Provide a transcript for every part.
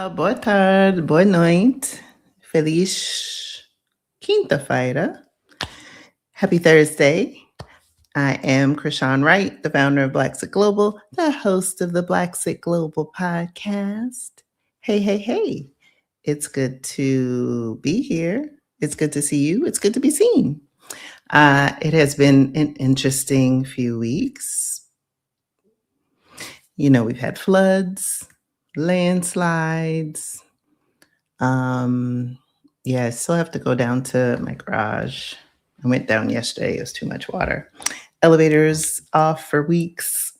Boa tarde, boa noite. Feliz quinta-feira. Happy Thursday. I am Krishan Wright, the founder of Black Sit Global, the host of the Black Sit Global podcast. Hey, hey, hey. It's good to be here. It's good to see you. It's good to be seen. It has been an interesting few weeks. We've had floods, landslides. Yeah, I still have to go down to my garage. I went down yesterday. It was too much water. Elevators off for weeks.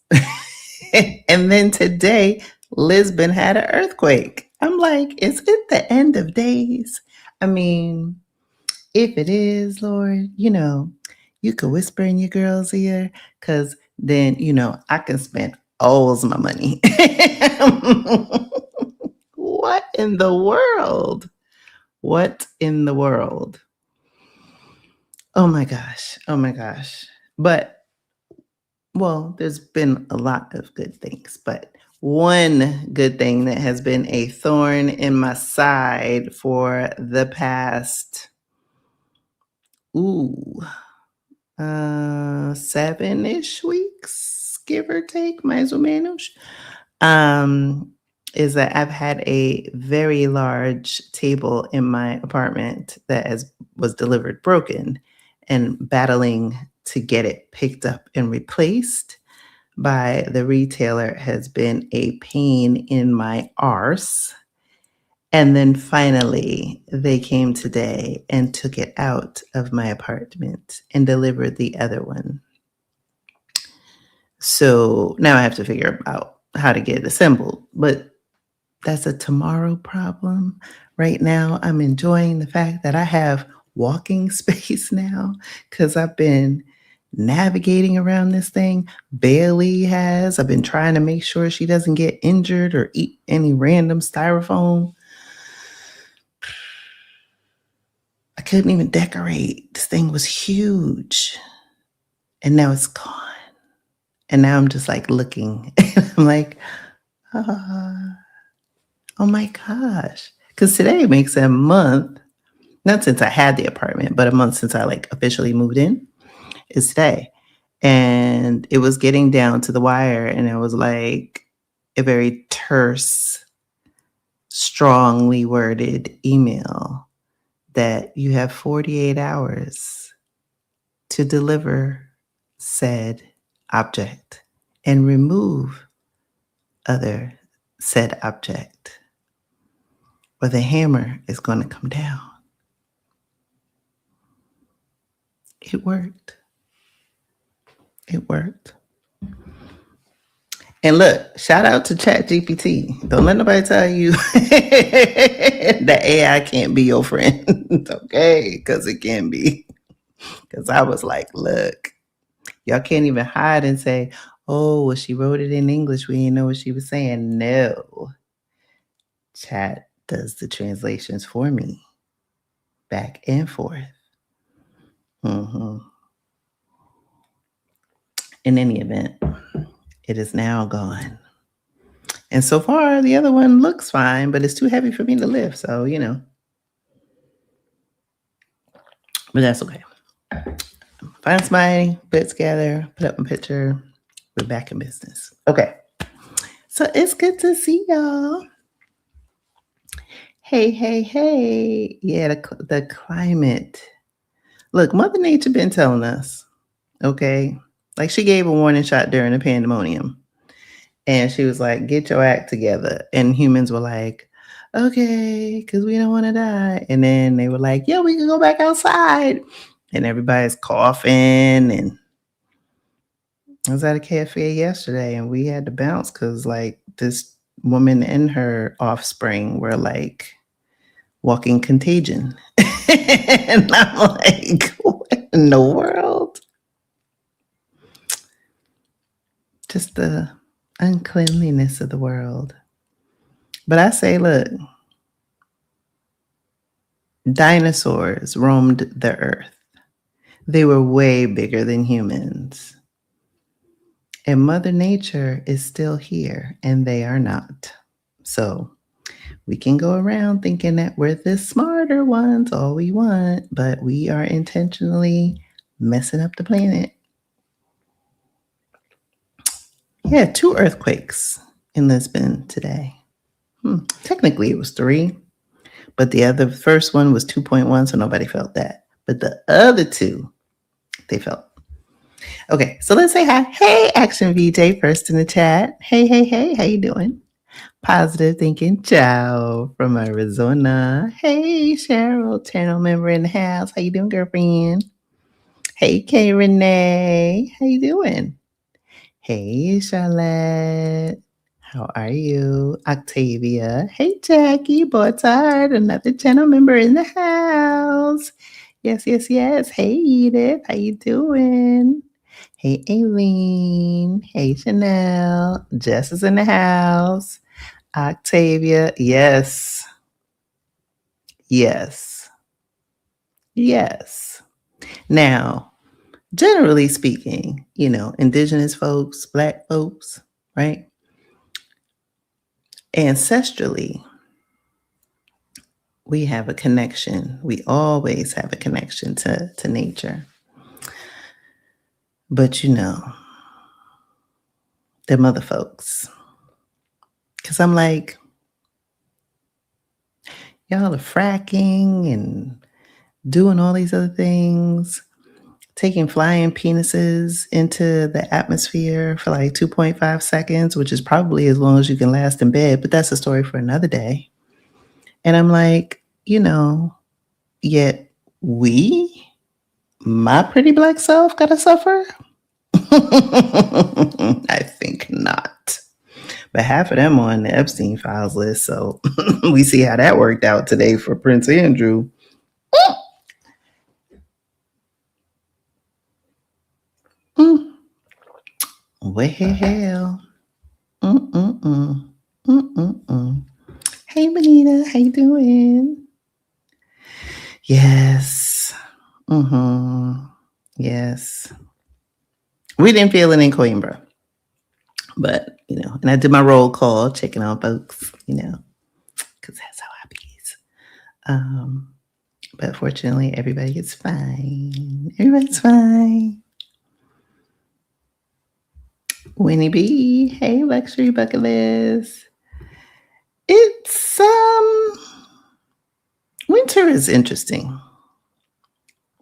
And then today, Lisbon had an earthquake. I'm like, is it the end of days? I mean, if it is, Lord, you could whisper in your girl's ear because then, I can spend all my money. What in the world? What in the world? Oh my gosh. Oh my gosh. But, well, there's been a lot of good things, but one good thing that has been a thorn in my side for the past, 7-ish weeks, give or take, mais ou menos, is that I've had a very large table in my apartment that was delivered broken, and battling to get it picked up and replaced by the retailer has been a pain in my arse. And then finally, they came today and took it out of my apartment and delivered the other one. So now I have to figure out how to get it assembled. But that's a tomorrow problem. Right now, I'm enjoying the fact that I have walking space now because I've been navigating around this thing. Bailey has. I've been trying to make sure she doesn't get injured or eat any random styrofoam. I couldn't even decorate. This thing was huge. And now it's gone. And now I'm just like looking. I'm like, oh my gosh. Because today makes a month, not since I had the apartment, but a month since I officially moved in is today. And it was getting down to the wire, and it was like a very terse, strongly worded email that you have 48 hours to deliver said object and remove other said object, or the hammer is going to come down. It worked. It worked. And look, shout out to ChatGPT. Don't let nobody tell you that AI can't be your friend, okay? Because it can be. Because I was like, look, y'all can't even hide and say, oh, well, she wrote it in English. We didn't know what she was saying. No. Chat does the translations for me, back and forth. In any event, it is now gone. And so far, the other one looks fine, but it's too heavy for me to lift. So, but that's okay. Find somebody, put it together, put up a picture. We're back in business. Okay. So it's good to see y'all. Hey, hey, hey. Yeah, the climate. Look, Mother Nature been telling us, okay? Like she gave a warning shot during the pandemonium. And she was like, get your act together. And humans were like, okay, because we don't want to die. And then they were like, yeah, we can go back outside. And everybody's coughing. And I was at a cafe yesterday and we had to bounce because this woman and her offspring were walking contagion. And I'm like, what in the world? Just the uncleanliness of the world. But I say, look, dinosaurs roamed the earth. They were way bigger than humans. And Mother Nature is still here, and they are not. So We can go around thinking that we're the smarter ones, all we want, but we are intentionally messing up the planet. Yeah, 2 earthquakes in Lisbon today. Technically, it was 3, but the first one was 2.1, so nobody felt that. But the other 2, they felt. Okay, so let's say hi. Hey, Action VJ, first in the chat. Hey, hey, hey, how you doing? Positive thinking, ciao from Arizona. Hey, Cheryl, channel member in the house. How you doing, girlfriend? Hey, K Renee, how you doing? Hey, Charlotte. How are you? Octavia. Hey, Jackie. Boatard, another channel member in the house. Yes, yes, yes. Hey, Edith. How you doing? Hey, Aileen. Hey, Chanel. Jess is in the house. Octavia. Yes. Yes. Yes. Now, generally speaking, indigenous folks, Black folks, right? Ancestrally, we have a connection. We always have a connection to nature. But them other folks. Because I'm like, y'all are fracking and doing all these other things, taking flying penises into the atmosphere for like 2.5 seconds, which is probably as long as you can last in bed. But that's a story for another day. And I'm like, yet my pretty Black self, gotta suffer? I think not. But half of them on the Epstein files list. So we see how that worked out today for Prince Andrew. Well. Hey, Benita, how you doing? Yes. Yes. We didn't feel it in Coimbra. But, and I did my roll call, checking on folks, because that's how I be. But fortunately, everybody is fine. Everybody's fine. Winnie B, hey, luxury bucket list. It's winter is interesting.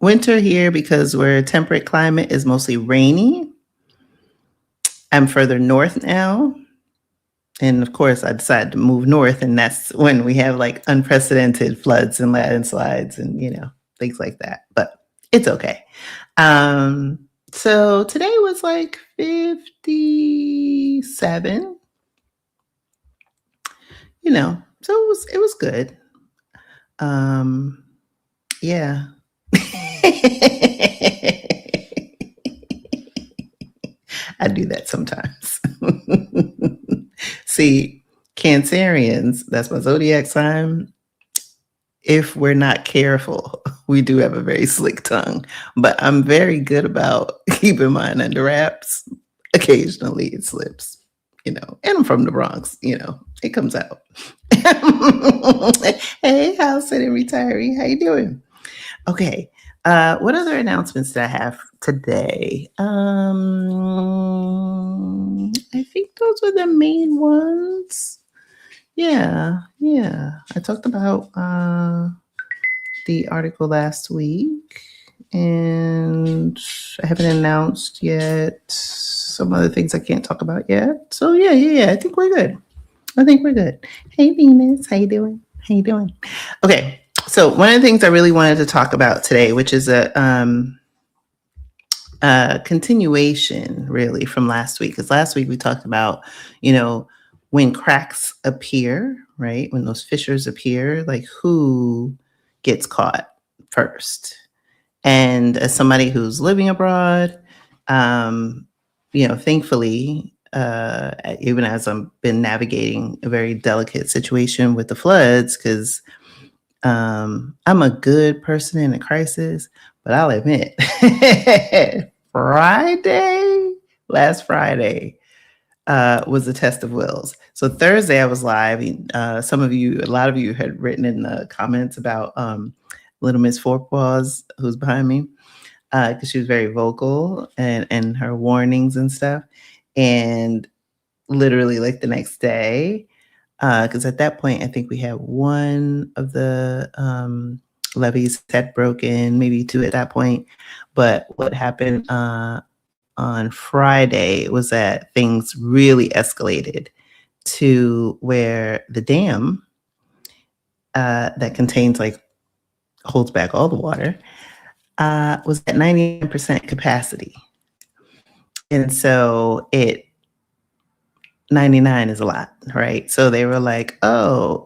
Winter here, because we're a temperate climate, is mostly rainy. I'm further north now. And of course, I decided to move north, and that's when we have like unprecedented floods and landslides and, things like that. But it's okay. So today was like 57, so it was good. Yeah. I do that sometimes. See, Cancerians, that's my zodiac sign. If we're not careful, we do have a very slick tongue, but I'm very good about keeping mine under wraps. Occasionally it slips, and I'm from the Bronx, it comes out. Hey, house sitting retiree, how you doing? Okay. What other announcements did I have today? I think those were the main ones. Yeah. I talked about the article last week, and I haven't announced yet some other things I can't talk about yet. So yeah. I think we're good. Hey, Venus, how you doing? Okay. So one of the things I really wanted to talk about today, which is a continuation really from last week, because last week we talked about, when cracks appear, right? When those fissures appear, like who gets caught first? And as somebody who's living abroad, thankfully, even as I've been navigating a very delicate situation with the floods, because I'm a good person in a crisis, but I'll admit, last Friday, was the test of wills. So Thursday I was live. A lot of you had written in the comments about Little Miss Fourpaws, who's behind me, because she was very vocal and her warnings and stuff. And literally like the next day, because at that point I think we had one of the levees had broken, maybe two at that point. But what happened on Friday was that things really escalated to where the dam that contains holds back all the water was at 99% capacity. And so 99 is a lot, right? So they were like, oh,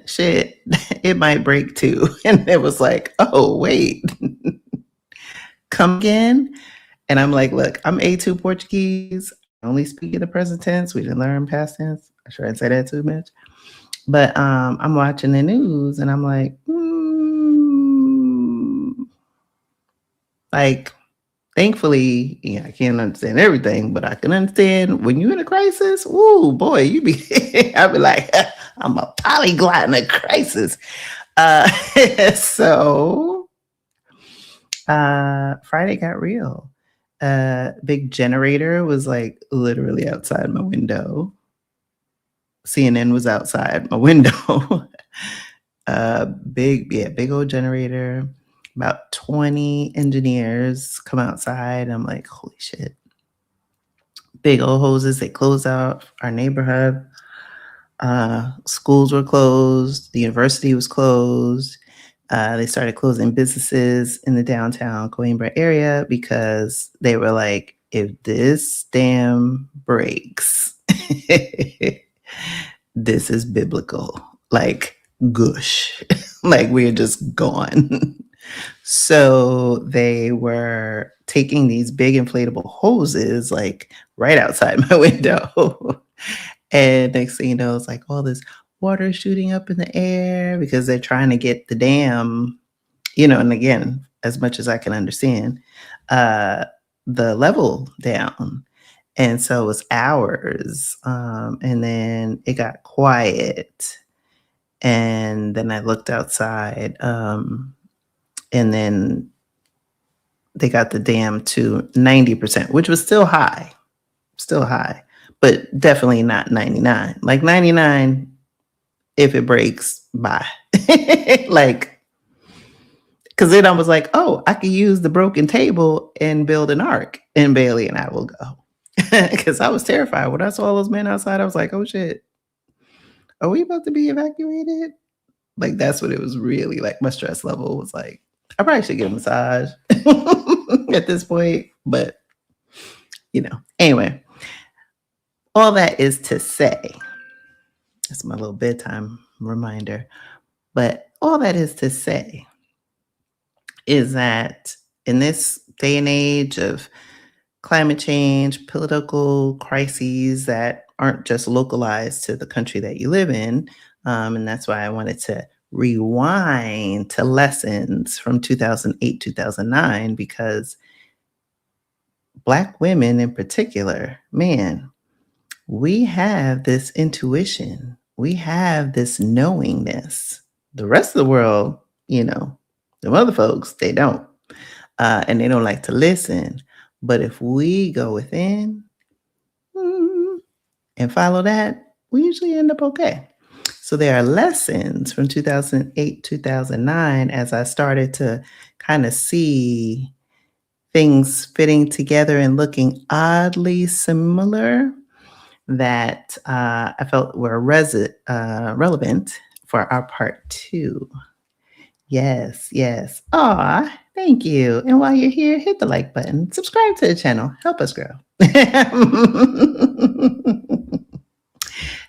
shit, it might break too. And it was like, oh, wait, come again? And I'm like, look, I'm A2 Portuguese. I only speak in the present tense. We didn't learn past tense. I shouldn't say that too much. But I'm watching the news and I'm like, thankfully, I can't understand everything, but I can understand when you're in a crisis. Ooh, boy, I'd be like, I'm a polyglot in a crisis. So Friday got real. Big generator was like literally outside my window. CNN was outside my window. Big old generator. About 20 engineers come outside. I'm like, holy shit. Big old hoses. They closed out our neighborhood. Schools were closed. The university was closed. They started closing businesses in the downtown Coimbra area because they were like, if this dam breaks, this is biblical. Like, gush. Like, we're just gone. So they were taking these big inflatable hoses, like right outside my window. And next thing you know, it's like all this water shooting up in the air because they're trying to get the dam, and again, as much as I can understand, the level down. And so it was hours. And then it got quiet. And then I looked outside. And then they got the dam to 90%, which was still high, but definitely not 99. Like 99, if it breaks, bye. Like, because then I was like, oh, I could use the broken table and build an ark, and Bailey and I will go. Because I was terrified when I saw all those men outside. I was like, oh shit, are we about to be evacuated? Like, that's what it was really like. My stress level was like, I probably should get a massage at this point, but anyway, all that is to say, that's my little bedtime reminder, but all that is to say is that in this day and age of climate change, political crises that aren't just localized to the country that you live in, and that's why I wanted to rewind to lessons from 2008, 2009, because Black women in particular, man, we have this intuition. We have this knowingness. The rest of the world, the other folks, they don't. And they don't like to listen. But if we go within and follow that, we usually end up okay. So there are lessons from 2008, 2009, as I started to kind of see things fitting together and looking oddly similar that I felt were relevant for our part 2. Yes. Aw, thank you. And while you're here, hit the like button, subscribe to the channel, help us grow.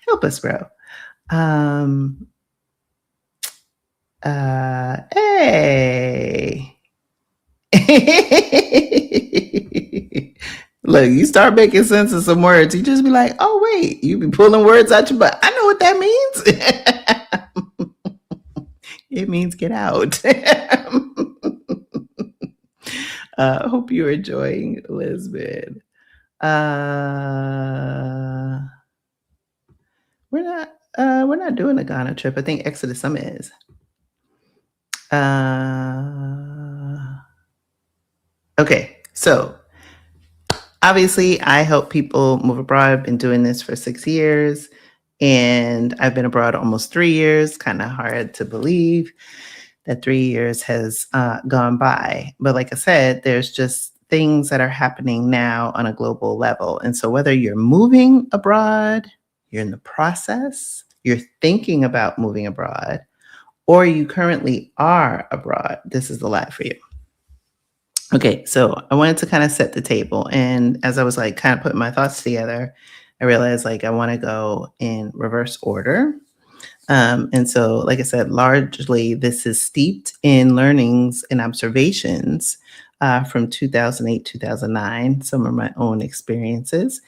Help us grow. Hey. Look, you start making sense of some words, you just be like, oh wait, you be pulling words out your butt. I know what that means. It means get out. Hope you're enjoying Lisbon. Uh, we're not doing a Ghana trip. I think Exodus Summit is. Okay, so obviously I help people move abroad. I've been doing this for 6 years, and I've been abroad almost 3 years. Kind of hard to believe that 3 years has gone by. But like I said, there's just things that are happening now on a global level. And so whether you're moving abroad, you're in the process, you're thinking about moving abroad, or you currently are abroad, this is a lot for you. Okay, so I wanted to kind of set the table. And as I was like kind of putting my thoughts together, I realized like I want to go in reverse order. And so, like I said, largely this is steeped in learnings and observations from 2008, 2009. Some are my own experiences.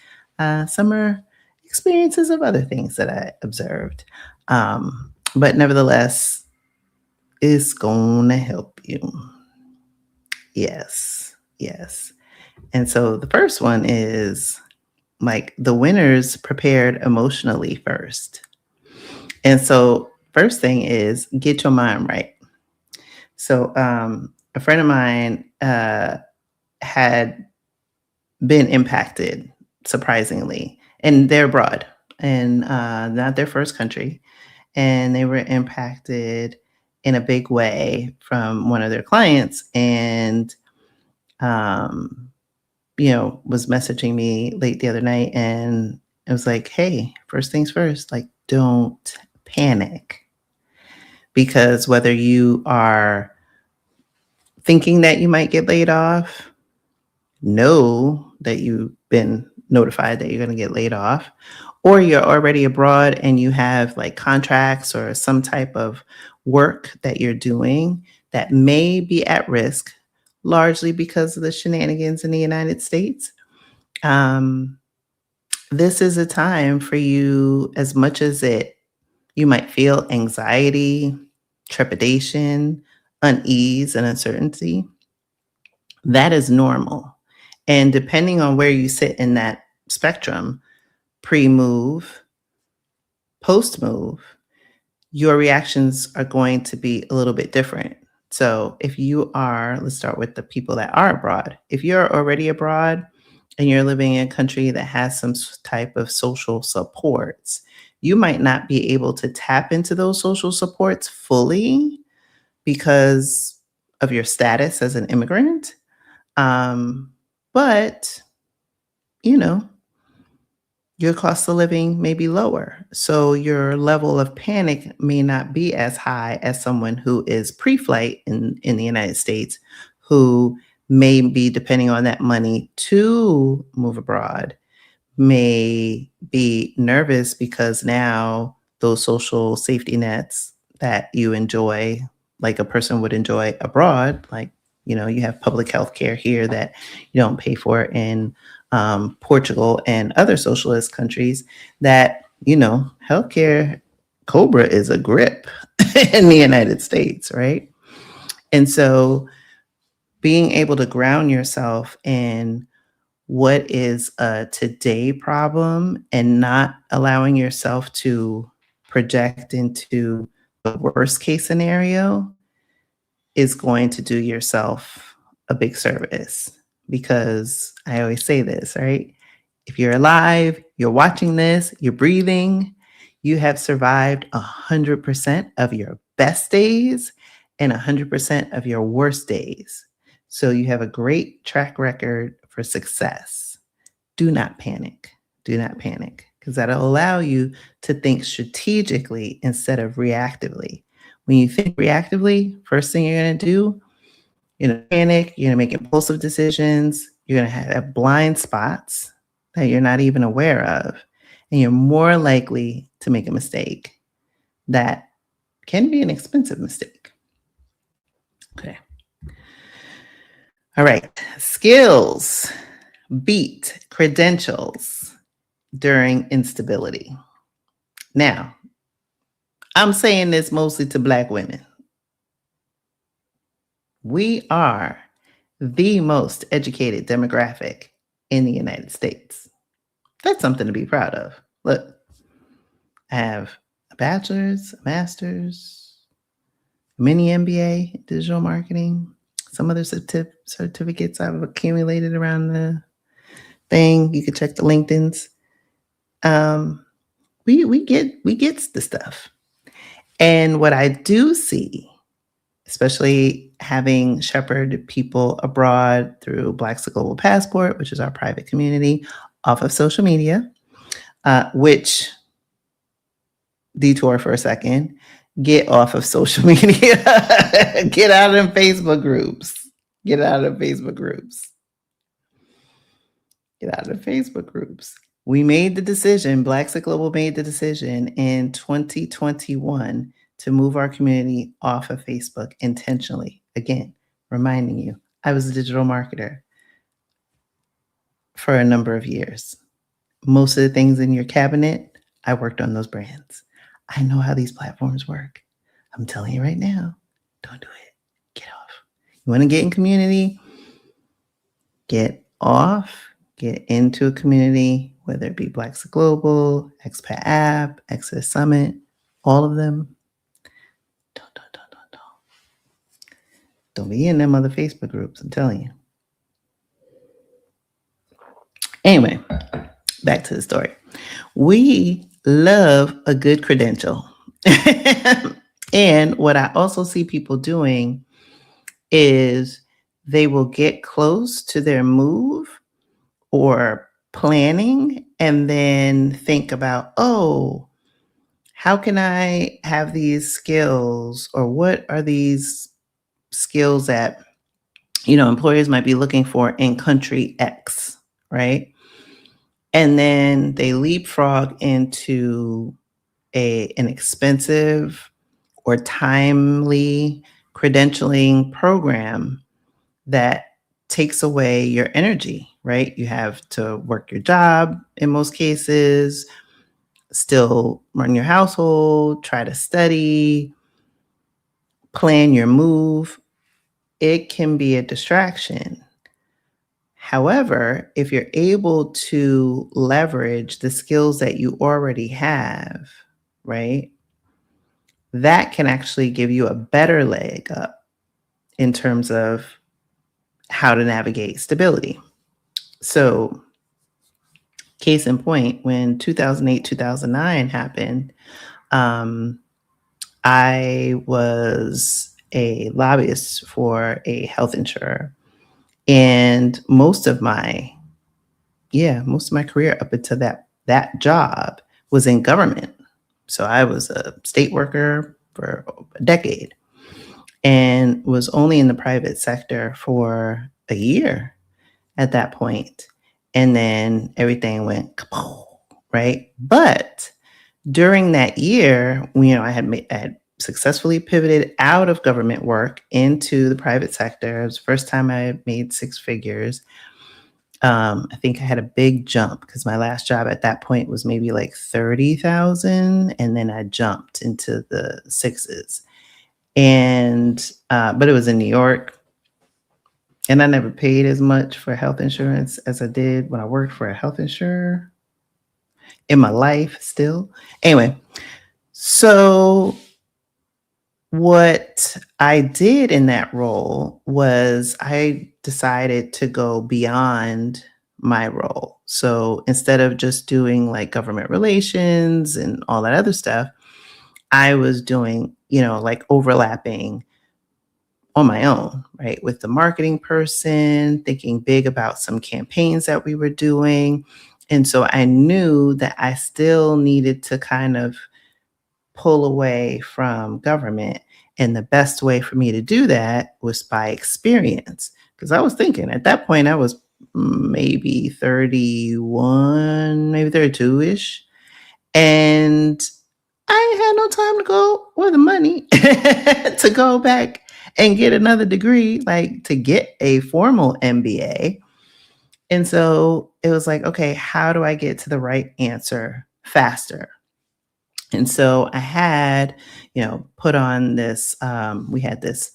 Some are experiences of other things that I observed. But nevertheless, it's going to help you. Yes, yes. And so the first one is like the winners prepared emotionally first. And so first thing is get your mind right. So a friend of mine had been impacted surprisingly, and they're abroad and not their first country. And they were impacted in a big way from one of their clients. And um, was messaging me late the other night, and it was like, hey, first things first, like, don't panic. Because whether you are thinking that you might get laid off, know that you've been notified that you're going to get laid off, or you're already abroad and you have like contracts or some type of work that you're doing that may be at risk, largely because of the shenanigans in the United States. This is a time for you, as much as you might feel anxiety, trepidation, unease, and uncertainty. That is normal. And depending on where you sit in that spectrum, pre-move, post-move, your reactions are going to be a little bit different. So if you are, let's start with the people that are abroad. If you're already abroad and you're living in a country that has some type of social supports, you might not be able to tap into those social supports fully because of your status as an immigrant. But, you know, your cost of living may be lower. So your level of panic may not be as high as someone who is pre-flight in the United States, who may be depending on that money to move abroad, may be nervous because now those social safety nets that you enjoy, like a person would enjoy abroad, like, you have public health care here that you don't pay for in Portugal and other socialist countries, that, healthcare Cobra is a grip in the United States, right? And so being able to ground yourself in what is a today problem and not allowing yourself to project into the worst case scenario is going to do yourself a big service. Because I always say this, right? If you're alive, you're watching this, you're breathing, you have survived 100% of your best days and 100% of your worst days. So you have a great track record for success. Do not panic. Do not panic, because that'll allow you to think strategically instead of reactively. When you think reactively, first thing you're going to do, you're going to panic, you're going to make impulsive decisions, you're going to have blind spots that you're not even aware of, and you're more likely to make a mistake that can be an expensive mistake. Okay. All right. Skills beat credentials during instability. Now, I'm saying this mostly to Black women. We are the most educated demographic in the United States. That's something to be proud of. Look, I have a bachelor's, a master's, a mini MBA, digital marketing, some other certificates I've accumulated around the thing. You can check the LinkedIn's. Um, we get the stuff. And what I do see, especially having shepherded people abroad through Black's the Global Passport, which is our private community, off of social media, which detour for a second, get off of social media, get out of Facebook groups, get out of Facebook groups, get out of Facebook groups. We made the decision, Black's the Global made the decision in 2021 to move our community off of Facebook intentionally. Again, reminding you, I was a digital marketer for a number of years. Most of the things in your cabinet, I worked on those brands. I know how these platforms work. I'm telling you right now, don't do it. Get off. You want to get in community? Get off. Get into a community, whether it be Black's Global, Expat App, Exodus Summit, all of them. Don't be in them other Facebook groups, I'm telling you. Anyway, back to the story. We love a good credential. And what I also see people doing is they will get close to their move or planning and then think about, oh, how can I have these skills, or what are these skills that, employers might be looking for in country X, right? And then they leapfrog into an expensive or timely credentialing program that takes away your energy, right? You have to work your job in most cases, still run your household, try to study, plan your move. It can be a distraction. However, if you're able to leverage the skills that you already have, right, that can actually give you a better leg up in terms of how to navigate stability. So, case in point, when 2008, 2009 happened, I was a lobbyist for a health insurer. And most of my career up until that job was in government. So I was a state worker for a decade and was only in the private sector for a year at that point. And then everything went kapow, right? But during that year, I had successfully pivoted out of government work into the private sector. It was the first time I had made six figures. I think I had a big jump because my last job at that point was maybe like 30,000, and then I jumped into the sixes. And but it was in New York, and I never paid as much for health insurance as I did when I worked for a health insurer in my life still. Anyway, so what I did in that role was I decided to go beyond my role. So instead of just doing like government relations and all that other stuff, I was doing, like overlapping on my own, right? With the marketing person, thinking big about some campaigns that we were doing. And so I knew that I still needed to kind of pull away from government. And the best way for me to do that was by experience. Because I was thinking at that point, I was maybe 31, maybe 32-ish. And I had no time to go, or the money to go back and get another degree, like to get a formal MBA. And so it was like, okay, how do I get to the right answer faster? And so I had, put on this, we had this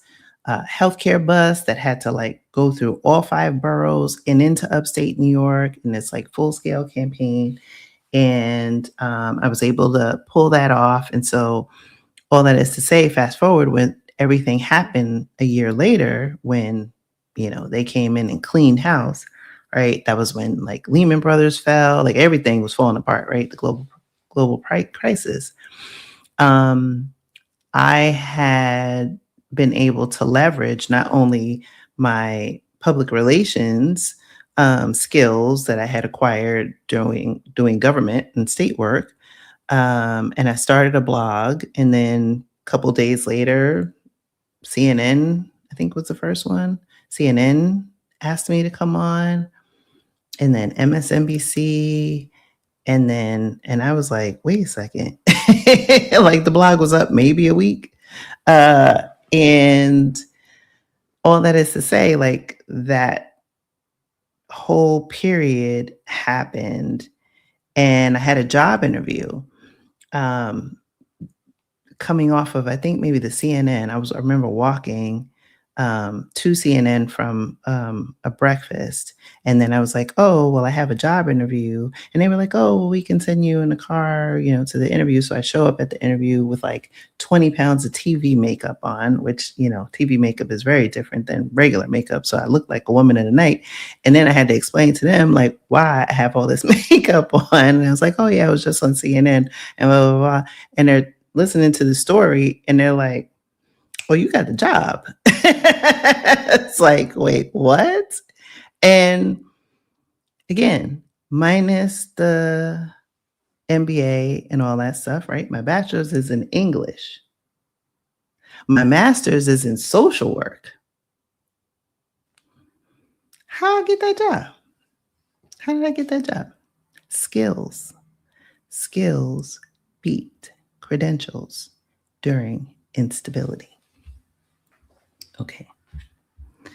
healthcare bus that had to like go through all 5 boroughs and into upstate New York, and this like full scale campaign. And I was able to pull that off. And so all that is to say, fast forward when everything happened a year later, when they came in and cleaned house, right? That was when like Lehman Brothers fell, like everything was falling apart, right? The global crisis. Um, I had been able to leverage not only my public relations skills that I had acquired doing government and state work, and I started a blog, and then a couple days later, CNN, I think was the first one. CNN asked me to come on, and then MSNBC, and I was like, wait a second, like the blog was up maybe a week, uh, and all that is to say, like that whole period happened, and I had a job interview. Um, Coming off of, I think maybe the CNN. I remember walking to CNN from a breakfast, and then I was like, "Oh, well, I have a job interview," and they were like, "Oh, well, we can send you in the car, to the interview." So I show up at the interview with like 20 pounds of TV makeup on, which TV makeup is very different than regular makeup. So I looked like a woman in the night, and then I had to explain to them like why I have all this makeup on, and I was like, "Oh yeah, I was just on CNN," and blah blah blah, and they're listening to the story and they're like, "Oh, you got the job." It's like, wait, what? And again, minus the MBA and all that stuff, right? My bachelor's is in English. My master's is in social work. How I get that job? How did I get that job? Skills. Skills beat credentials during instability. Okay. I'm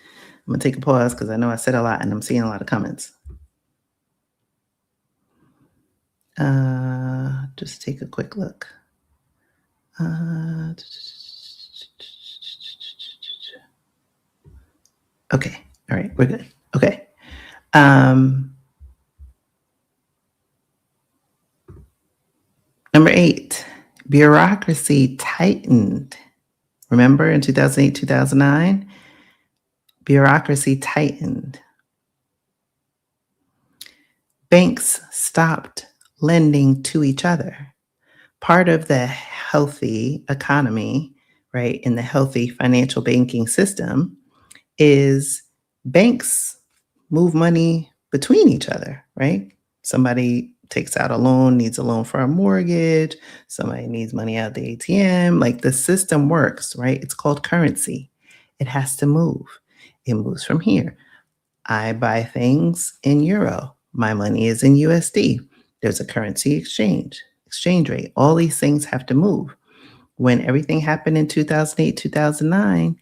going to take a pause because I know I said a lot and I'm seeing a lot of comments. Just take a quick look. Okay. All right. We're good. Okay. Number 8, bureaucracy tightened. Remember in 2008, 2009, bureaucracy tightened. Banks stopped lending to each other. Part of the healthy economy, right, in the healthy financial banking system is banks move money between each other, right? Somebody takes out a loan, needs a loan for a mortgage, somebody needs money out the ATM. Like the system works, right? It's called currency. It has to move. It moves from here. I buy things in euro. My money is in USD. There's a currency exchange rate. All these things have to move. When everything happened in 2008, 2009,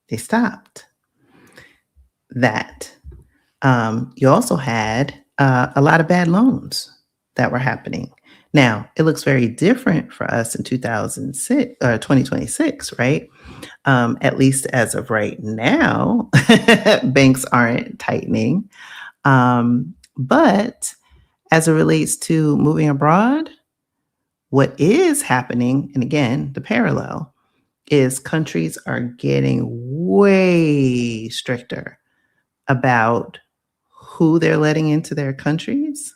they stopped that. You also had a lot of bad loans that were happening. Now, it looks very different for us in 2026, right? At least as of right now, banks aren't tightening. But as it relates to moving abroad, what is happening, and again, the parallel, is countries are getting way stricter about who they're letting into their countries.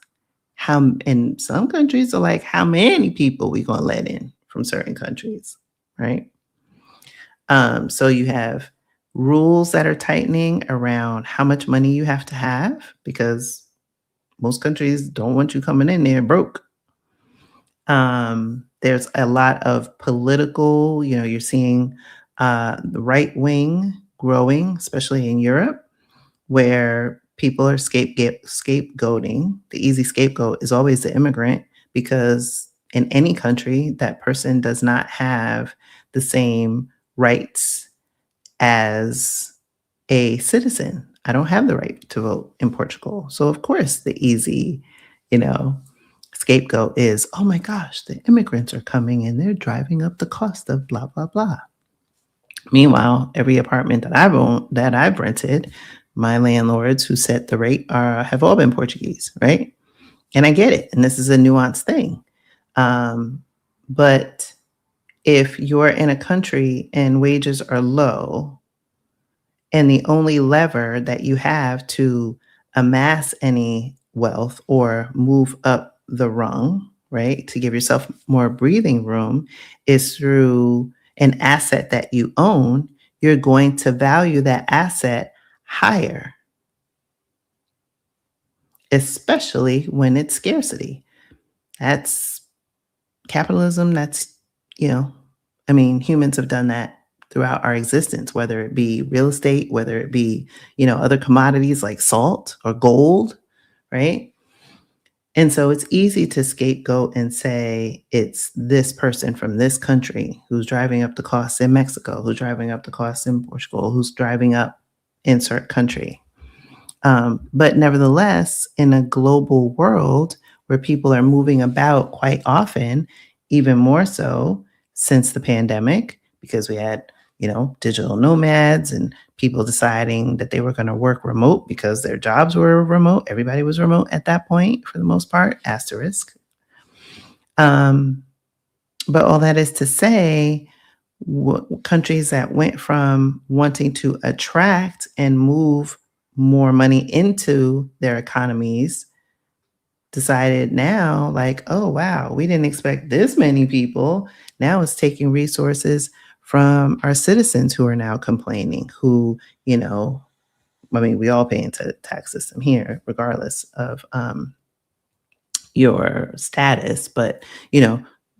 How, and some countries are like, how many people we gonna let in from certain countries, right? So you have rules that are tightening around how much money you have to have because most countries don't want you coming in there broke. There's a lot of political, you're seeing the right wing growing, especially in Europe, where people are scapegoating. The easy scapegoat is always the immigrant because in any country, that person does not have the same rights as a citizen. I don't have the right to vote in Portugal. So of course the easy, scapegoat is, oh my gosh, the immigrants are coming and they're driving up the cost of blah, blah, blah. Meanwhile, every apartment that I've rented, my landlords who set the rate have all been Portuguese, right? And I get it. And this is a nuanced thing. Um, but if you're in a country and wages are low, and the only lever that you have to amass any wealth or move up the rung, right, to give yourself more breathing room is through an asset that you own, you're going to value that asset higher, especially when it's scarcity. That's capitalism. That's, you know, I mean, humans have done that throughout our existence, whether it be real estate, whether it be, other commodities like salt or gold, right? And so it's easy to scapegoat and say it's this person from this country who's driving up the costs in Mexico, who's driving up the costs in Portugal, who's driving up insert country. But nevertheless, in a global world where people are moving about quite often, even more so since the pandemic, because we had, digital nomads and people deciding that they were going to work remote because their jobs were remote. Everybody was remote at that point for the most part, asterisk. Um, but all that is to say, countries that went from wanting to attract and move more money into their economies decided now, like, oh, wow, we didn't expect this many people. Now it's taking resources from our citizens who are now complaining, who, I mean, we all pay into the tax system here, regardless of your status, but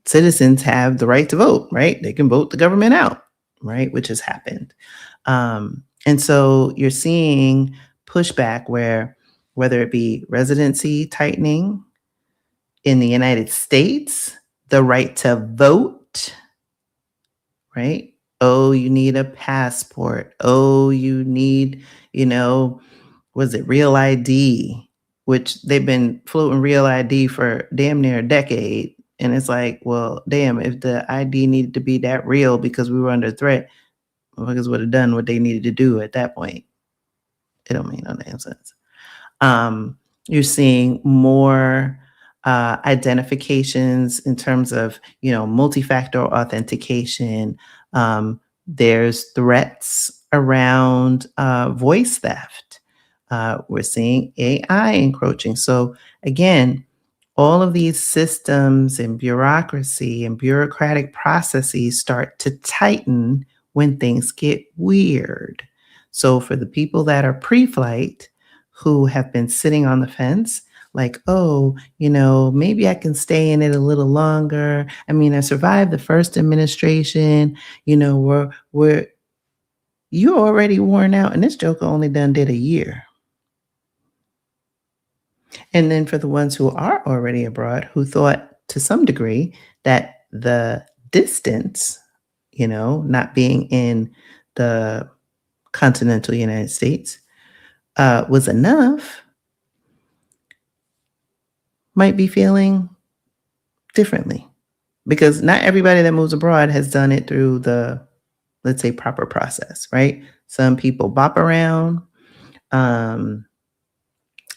citizens have the right to vote, right? They can vote the government out, right? Which has happened. And so you're seeing pushback where whether it be residency tightening in the United States, the right to vote, right? Oh, you need a passport. Oh, you need, was it real ID? Which they've been floating real ID for damn near a decade. And it's like, well, damn, if the ID needed to be that real because we were under threat, motherfuckers would have done what they needed to do at that point. It don't make no damn sense. You're seeing more identifications in terms of, multi-factor authentication. There's threats around voice theft. We're seeing AI encroaching. So again, all of these systems and bureaucracy and bureaucratic processes start to tighten when things get weird. So for the people that are pre-flight who have been sitting on the fence, like, oh, maybe I can stay in it a little longer. I mean, I survived the first administration, we're you're already worn out, and this joker only did a year. And then for the ones who are already abroad, who thought to some degree that the distance, not being in the continental United States was enough, might be feeling differently. Because not everybody that moves abroad has done it through the, let's say, proper process, right? Some people bop around.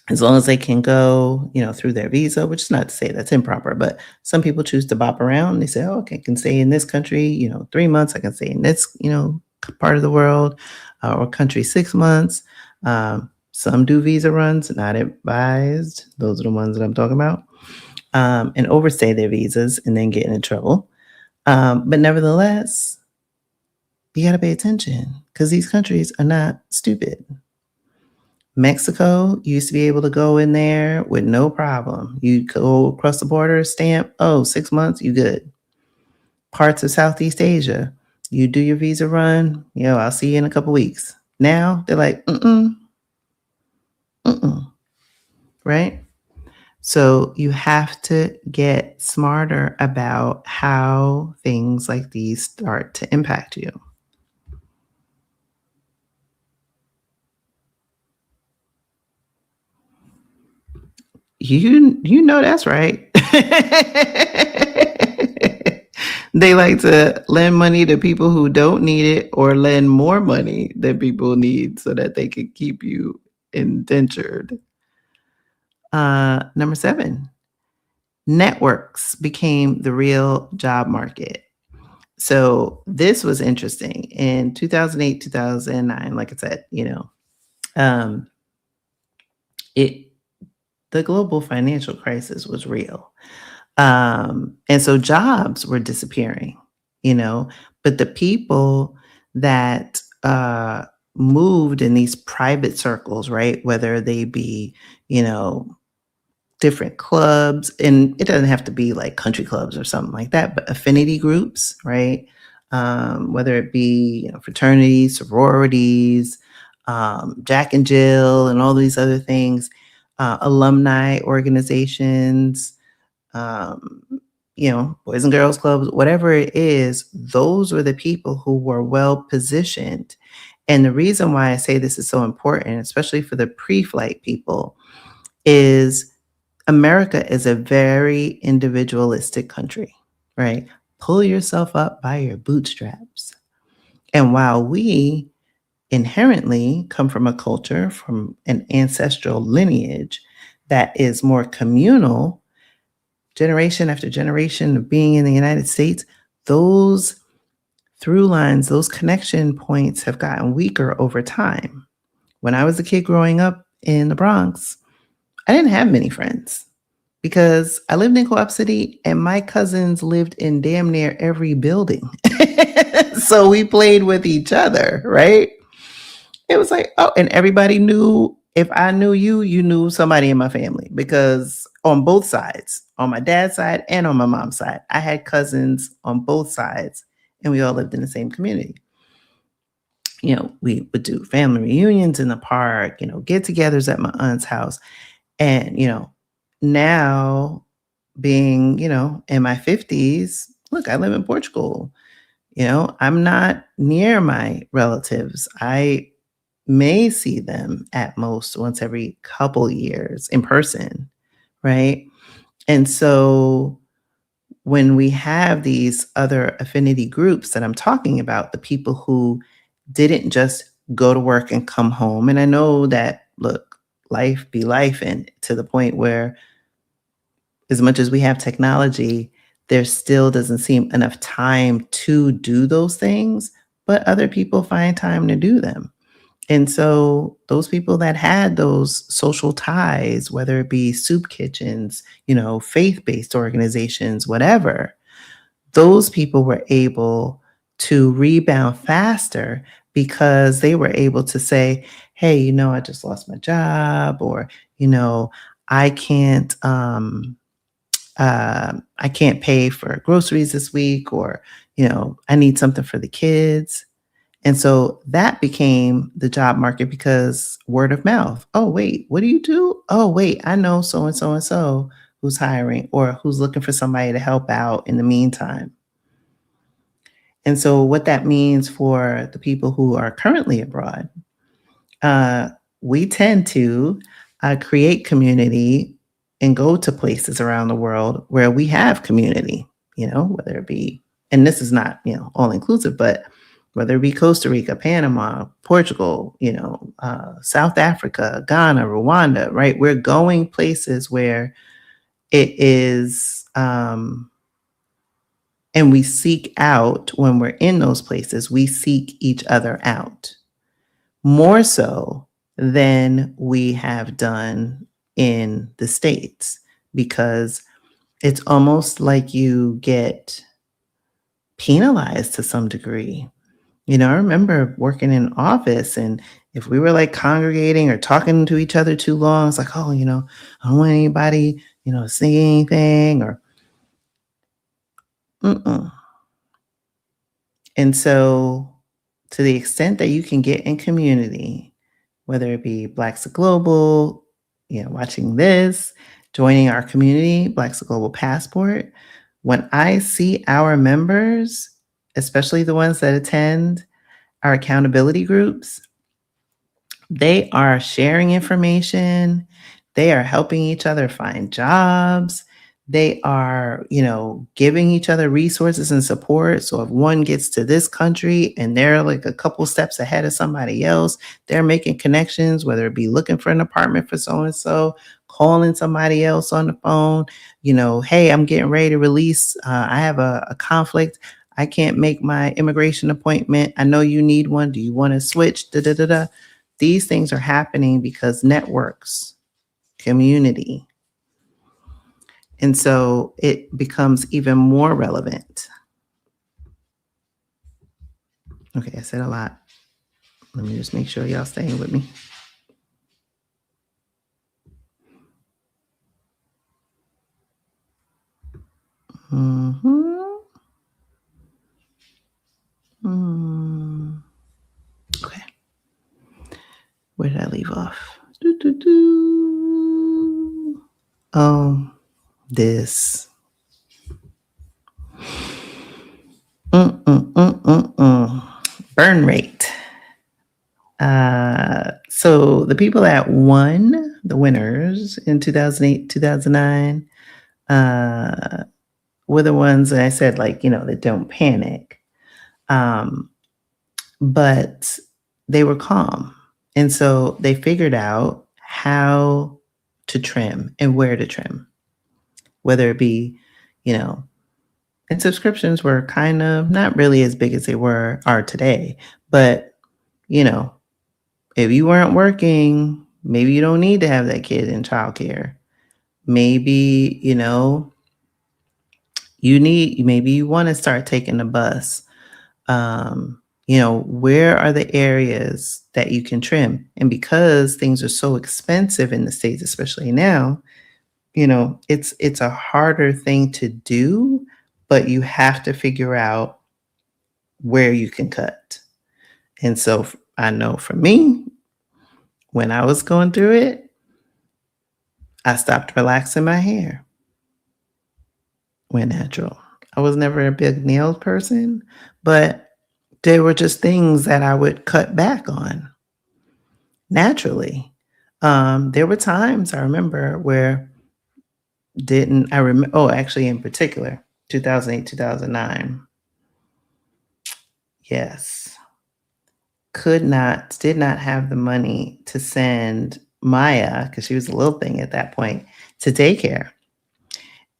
As long as they can go, through their visa, which is not to say that's improper, but some people choose to bop around. They say, oh, okay, I can stay in this country, 3 months. I can stay in this, part of the world or country 6 months. Some do visa runs, not advised. Those are the ones that I'm talking about. And overstay their visas and then get into trouble. But nevertheless, you got to pay attention because these countries are not stupid. Mexico, you used to be able to go in there with no problem. You go across the border, stamp, 6 months, you good. Parts of Southeast Asia, you do your visa run, I'll see you in a couple weeks. Now they're like, right? So you have to get smarter about how things like these start to impact you. You know that's right. They like to lend money to people who don't need it or lend more money than people need so that they can keep you indentured. Number 7, networks became the real job market. So this was interesting. In 2008, 2009, like I said, um, it the global financial crisis was real. And so jobs were disappearing, you know, but the people that moved in these private circles, right? Whether they be, you know, different clubs, and it doesn't have to be like country clubs or something like that, but affinity groups, right? Whether it be, fraternities, sororities, Jack and Jill, and all these other things, alumni organizations, um, boys and girls clubs, whatever it is, those were the people who were well positioned. And the reason why I say this is so important, especially for the pre flight people, is America is a very individualistic country, right? Pull yourself up by your bootstraps. And while we inherently come from a culture, from an ancestral lineage that is more communal, generation after generation of being in the United States, those through lines, those connection points have gotten weaker over time. When I was a kid growing up in the Bronx, I didn't have many friends because I lived in Co-op City and my cousins lived in damn near every building. So we played with each other, right? It was like, oh, and everybody knew, if I knew you, you knew somebody in my family, because on both sides, on my dad's side and on my mom's side, I had cousins on both sides and we all lived in the same community. We would do family reunions in the park, get-togethers at my aunt's house. And, now being, in my 50s, look, I live in Portugal. I'm not near my relatives. I may see them at most once every couple years in person, right? And so when we have these other affinity groups that I'm talking about, the people who didn't just go to work and come home, and I know that, look, life be life, and to the point where as much as we have technology, there still doesn't seem enough time to do those things, but other people find time to do them. And so those people that had those social ties, whether it be soup kitchens, faith-based organizations, whatever, those people were able to rebound faster because they were able to say, hey, I just lost my job, or, I can't, I can't pay for groceries this week, or, I need something for the kids. And so that became the job market because word of mouth. Oh, wait, what do you do? Oh, wait, I know so and so and so who's hiring or who's looking for somebody to help out in the meantime. And so what that means for the people who are currently abroad, uh, we tend to create community and go to places around the world where we have community, whether it be, and this is not, all inclusive, but whether it be Costa Rica, Panama, Portugal, South Africa, Ghana, Rwanda, right? We're going places where it is, and we seek out, when we're in those places, we seek each other out more so than we have done in the States, because it's almost like you get penalized to some degree. I remember working in an office, and if we were like congregating or talking to each other too long, it's like, oh, I don't want anybody, saying anything, or mm-mm. And so, to the extent that you can get in community, whether it be Blacks Global, watching this, joining our community, Blacks Global Passport, when I see our members, especially the ones that attend our accountability groups, they are sharing information. They are helping each other find jobs. They are, giving each other resources and support. So if one gets to this country and they're like a couple steps ahead of somebody else, they're making connections, whether it be looking for an apartment for so and so, calling somebody else on the phone, hey, I'm getting ready to release. I have a conflict. I can't make my immigration appointment. I know you need one. Do you want to switch? Da, da, da, da. These things are happening because networks, community. And so it becomes even more relevant. Okay, I said a lot. Let me just make sure y'all staying with me. Okay. Where did I leave off? This. Burn rate. So the people that won, the winners in 2008, 2009, were the ones that I said, that don't panic. But they were calm. And so they figured out how to trim and where to trim, whether it be, and subscriptions were kind of not really as big as they are today. But, if you weren't working, maybe you don't need to have that kid in childcare. Maybe, maybe you want to start taking the bus. Where are the areas that you can trim? And because things are so expensive in the States, especially now, it's a harder thing to do, but you have to figure out where you can cut. And so I know for me, when I was going through it, I stopped relaxing my hair. Went natural. I was never a big nails person, but there were just things that I would cut back on naturally. There were times I remember where actually in particular, 2008, 2009. Yes. Did not have the money to send Maya, because she was a little thing at that point, to daycare.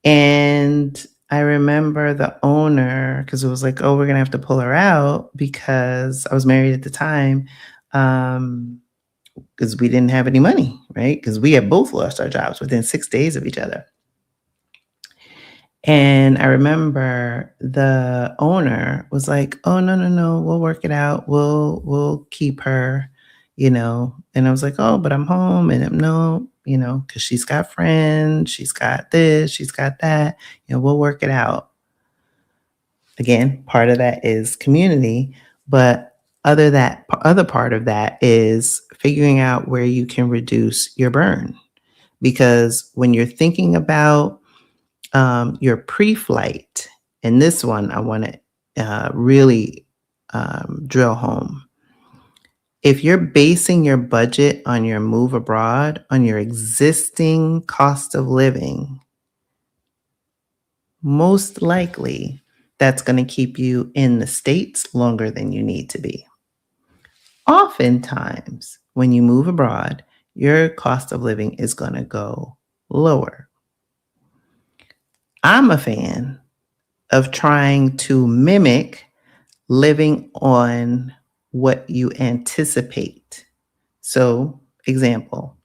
And I remember the owner, because it was like, oh, we're going to have to pull her out because I was married at the time. Because we didn't have any money, right? Because we had both lost our jobs within 6 days of each other. And I remember the owner was like, "Oh, no, we'll work it out. We'll keep her, And I was like, "Oh, but I'm home." And no, because she's got friends, she's got this, she's got that. We'll work it out. Again, part of that is community, but other part of that is figuring out where you can reduce your burn. Because when you're thinking about your pre-flight, and this one I want to really drill home. If you're basing your budget on your move abroad, on your existing cost of living, most likely that's going to keep you in the States longer than you need to be. Oftentimes, when you move abroad, your cost of living is going to go lower. I'm a fan of trying to mimic living on what you anticipate. So, example,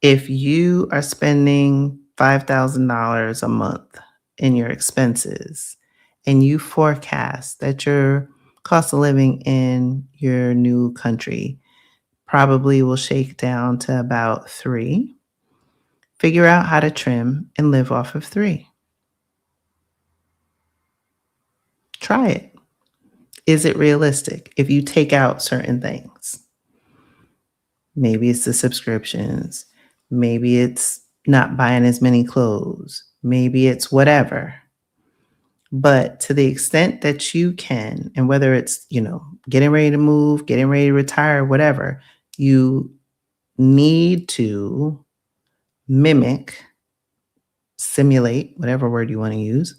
if you are spending $5,000 a month in your expenses and you forecast that your cost of living in your new country probably will shake down to about 3, figure out how to trim and live off of 3. Try it. Is it realistic if you take out certain things? Maybe it's the subscriptions. Maybe it's not buying as many clothes. Maybe it's whatever. But to the extent that you can, and whether it's, getting ready to move, getting ready to retire, whatever, you need to mimic, simulate, whatever word you want to use,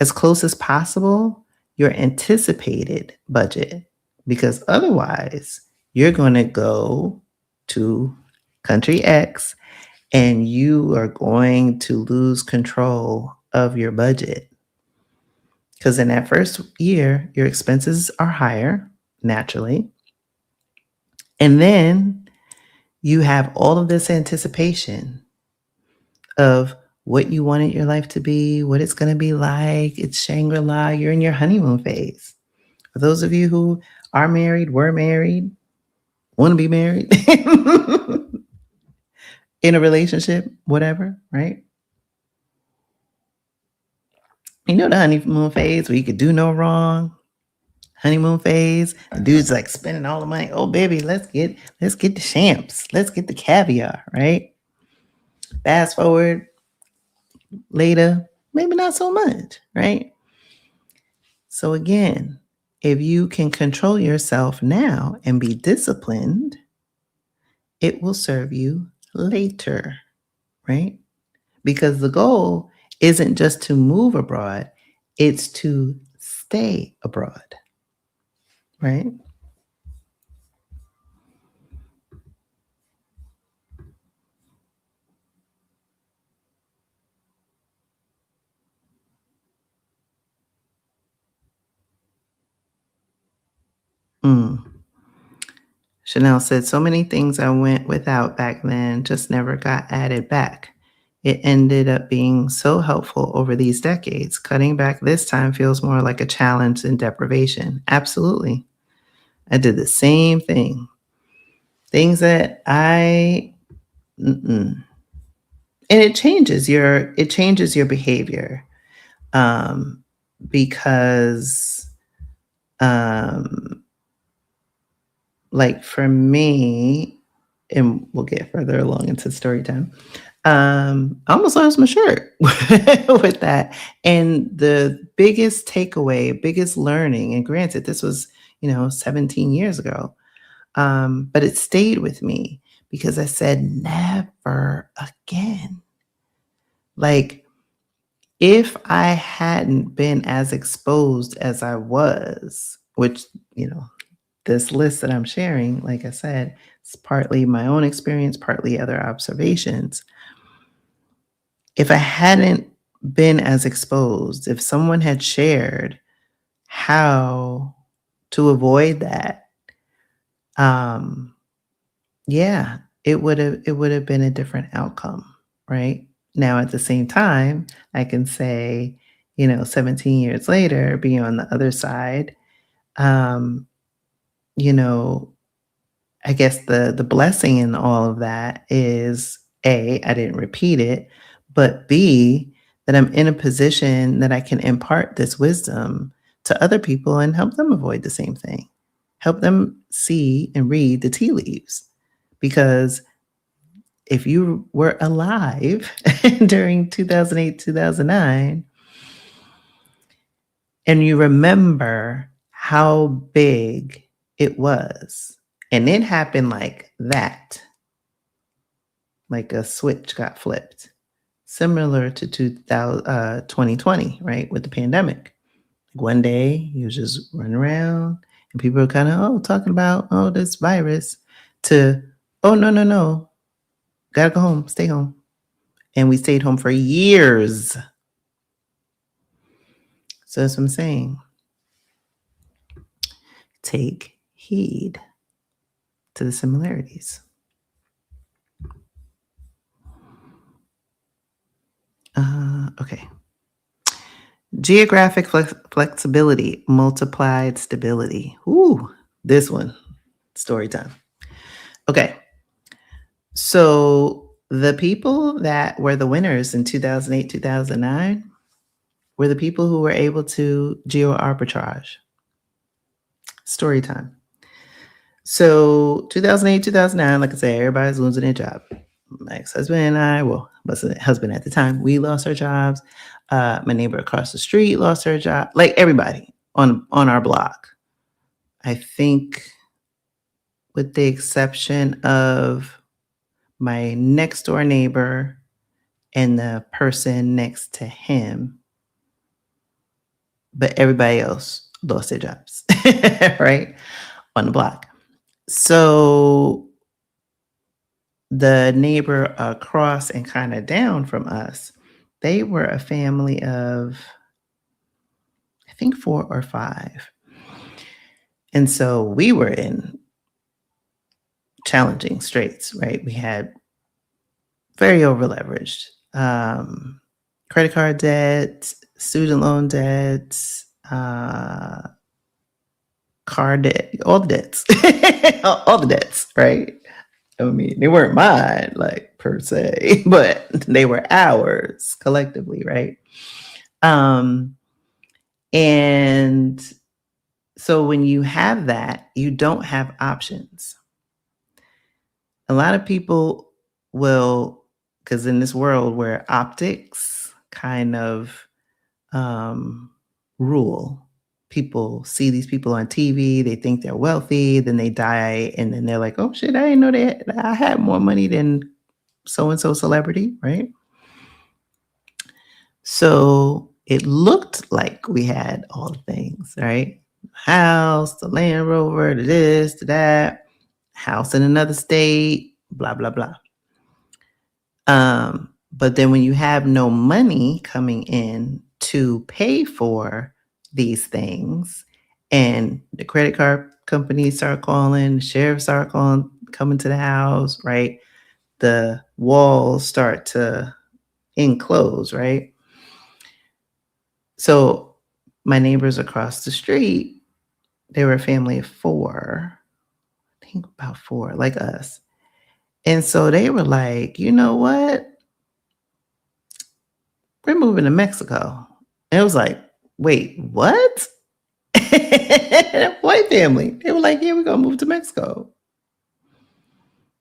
as close as possible your anticipated budget, because otherwise you're going to go to country X and you are going to lose control of your budget. Because in that first year, your expenses are higher naturally. And then you have all of this anticipation of what you wanted your life to be, what it's going to be like. It's Shangri-La. You're in your honeymoon phase. For those of you who are married, were married, want to be married, in a relationship, whatever, right? You know the honeymoon phase where you could do no wrong. Honeymoon phase. The dude's like spending all the money. Oh, baby, let's get the champs. Let's get the caviar, right? Fast forward later, maybe not so much, right? So again, if you can control yourself now and be disciplined, it will serve you later, right? Because the goal isn't just to move abroad, it's to stay abroad, right? Mm. Chanel said, so many things I went without back then just never got added back. It ended up being so helpful over these decades. Cutting back this time feels more like a challenge than deprivation. Absolutely. I did the same thing. Things that and it changes your behavior. Because like for me, and we'll get further along into story time. I almost lost my shirt with that. And the biggest takeaway, biggest learning, and granted, this was, 17 years ago, but it stayed with me because I said, never again. Like, if I hadn't been as exposed as I was, which, this list that I'm sharing, like I said, it's partly my own experience, partly other observations. If I hadn't been as exposed, if someone had shared how to avoid that, yeah, it would have been a different outcome, right? Now, at the same time, I can say, 17 years later, being on the other side, you know, I guess the blessing in all of that is A, I didn't repeat it, but B, that I'm in a position that I can impart this wisdom to other people and help them avoid the same thing. Help them see and read the tea leaves. Because if you were alive during 2008, 2009, and you remember how big it was, and it happened like that, like a switch got flipped, similar to 2020, right, with the pandemic. One day you was just running around and people are kind of, talking about, this virus, to, no, gotta go home, stay home. And we stayed home for years. So that's what I'm saying. Take heed to the similarities. Okay. Geographic flexibility multiplied stability. Ooh, this one, story time. Okay. So the people that were the winners in 2008, 2009 were the people who were able to geo arbitrage. Story time. So 2008, 2009, like I said, everybody's losing their job. My ex-husband and I, well, my husband at the time, we lost our jobs. My neighbor across the street lost her job. Like everybody on our block. I think with the exception of my next door neighbor, and the person next to him, but everybody else lost their jobs, right? On the block. So the neighbor across and kind of down from us, they were a family of, I think, 4 or 5. And so we were in challenging straits, right? We had very over leveraged credit card debt, student loan debts, car debt, all the debts, all the debts, right? I mean, they weren't mine, like per se, but they were ours collectively, right? Um, and so when you have that, you don't have options. A lot of people will, because in this world where optics kind of rule, people see these people on TV, they think they're wealthy, then they die, and then they're like, oh shit, I didn't know that I had more money than so and so celebrity, right? So it looked like we had all the things, right? House, the Land Rover, the this, the that, house in another state, blah, blah, blah. But then when you have no money coming in to pay for these things, and the credit card companies start calling, the sheriffs start calling, coming to the house, right? The walls start to enclose, right? So my neighbors across the street, they were a family of 4, I think about 4, like us. And so they were like, you know what? We're moving to Mexico. And it was like, wait, what? White family. They were like, yeah, we're going to move to Mexico.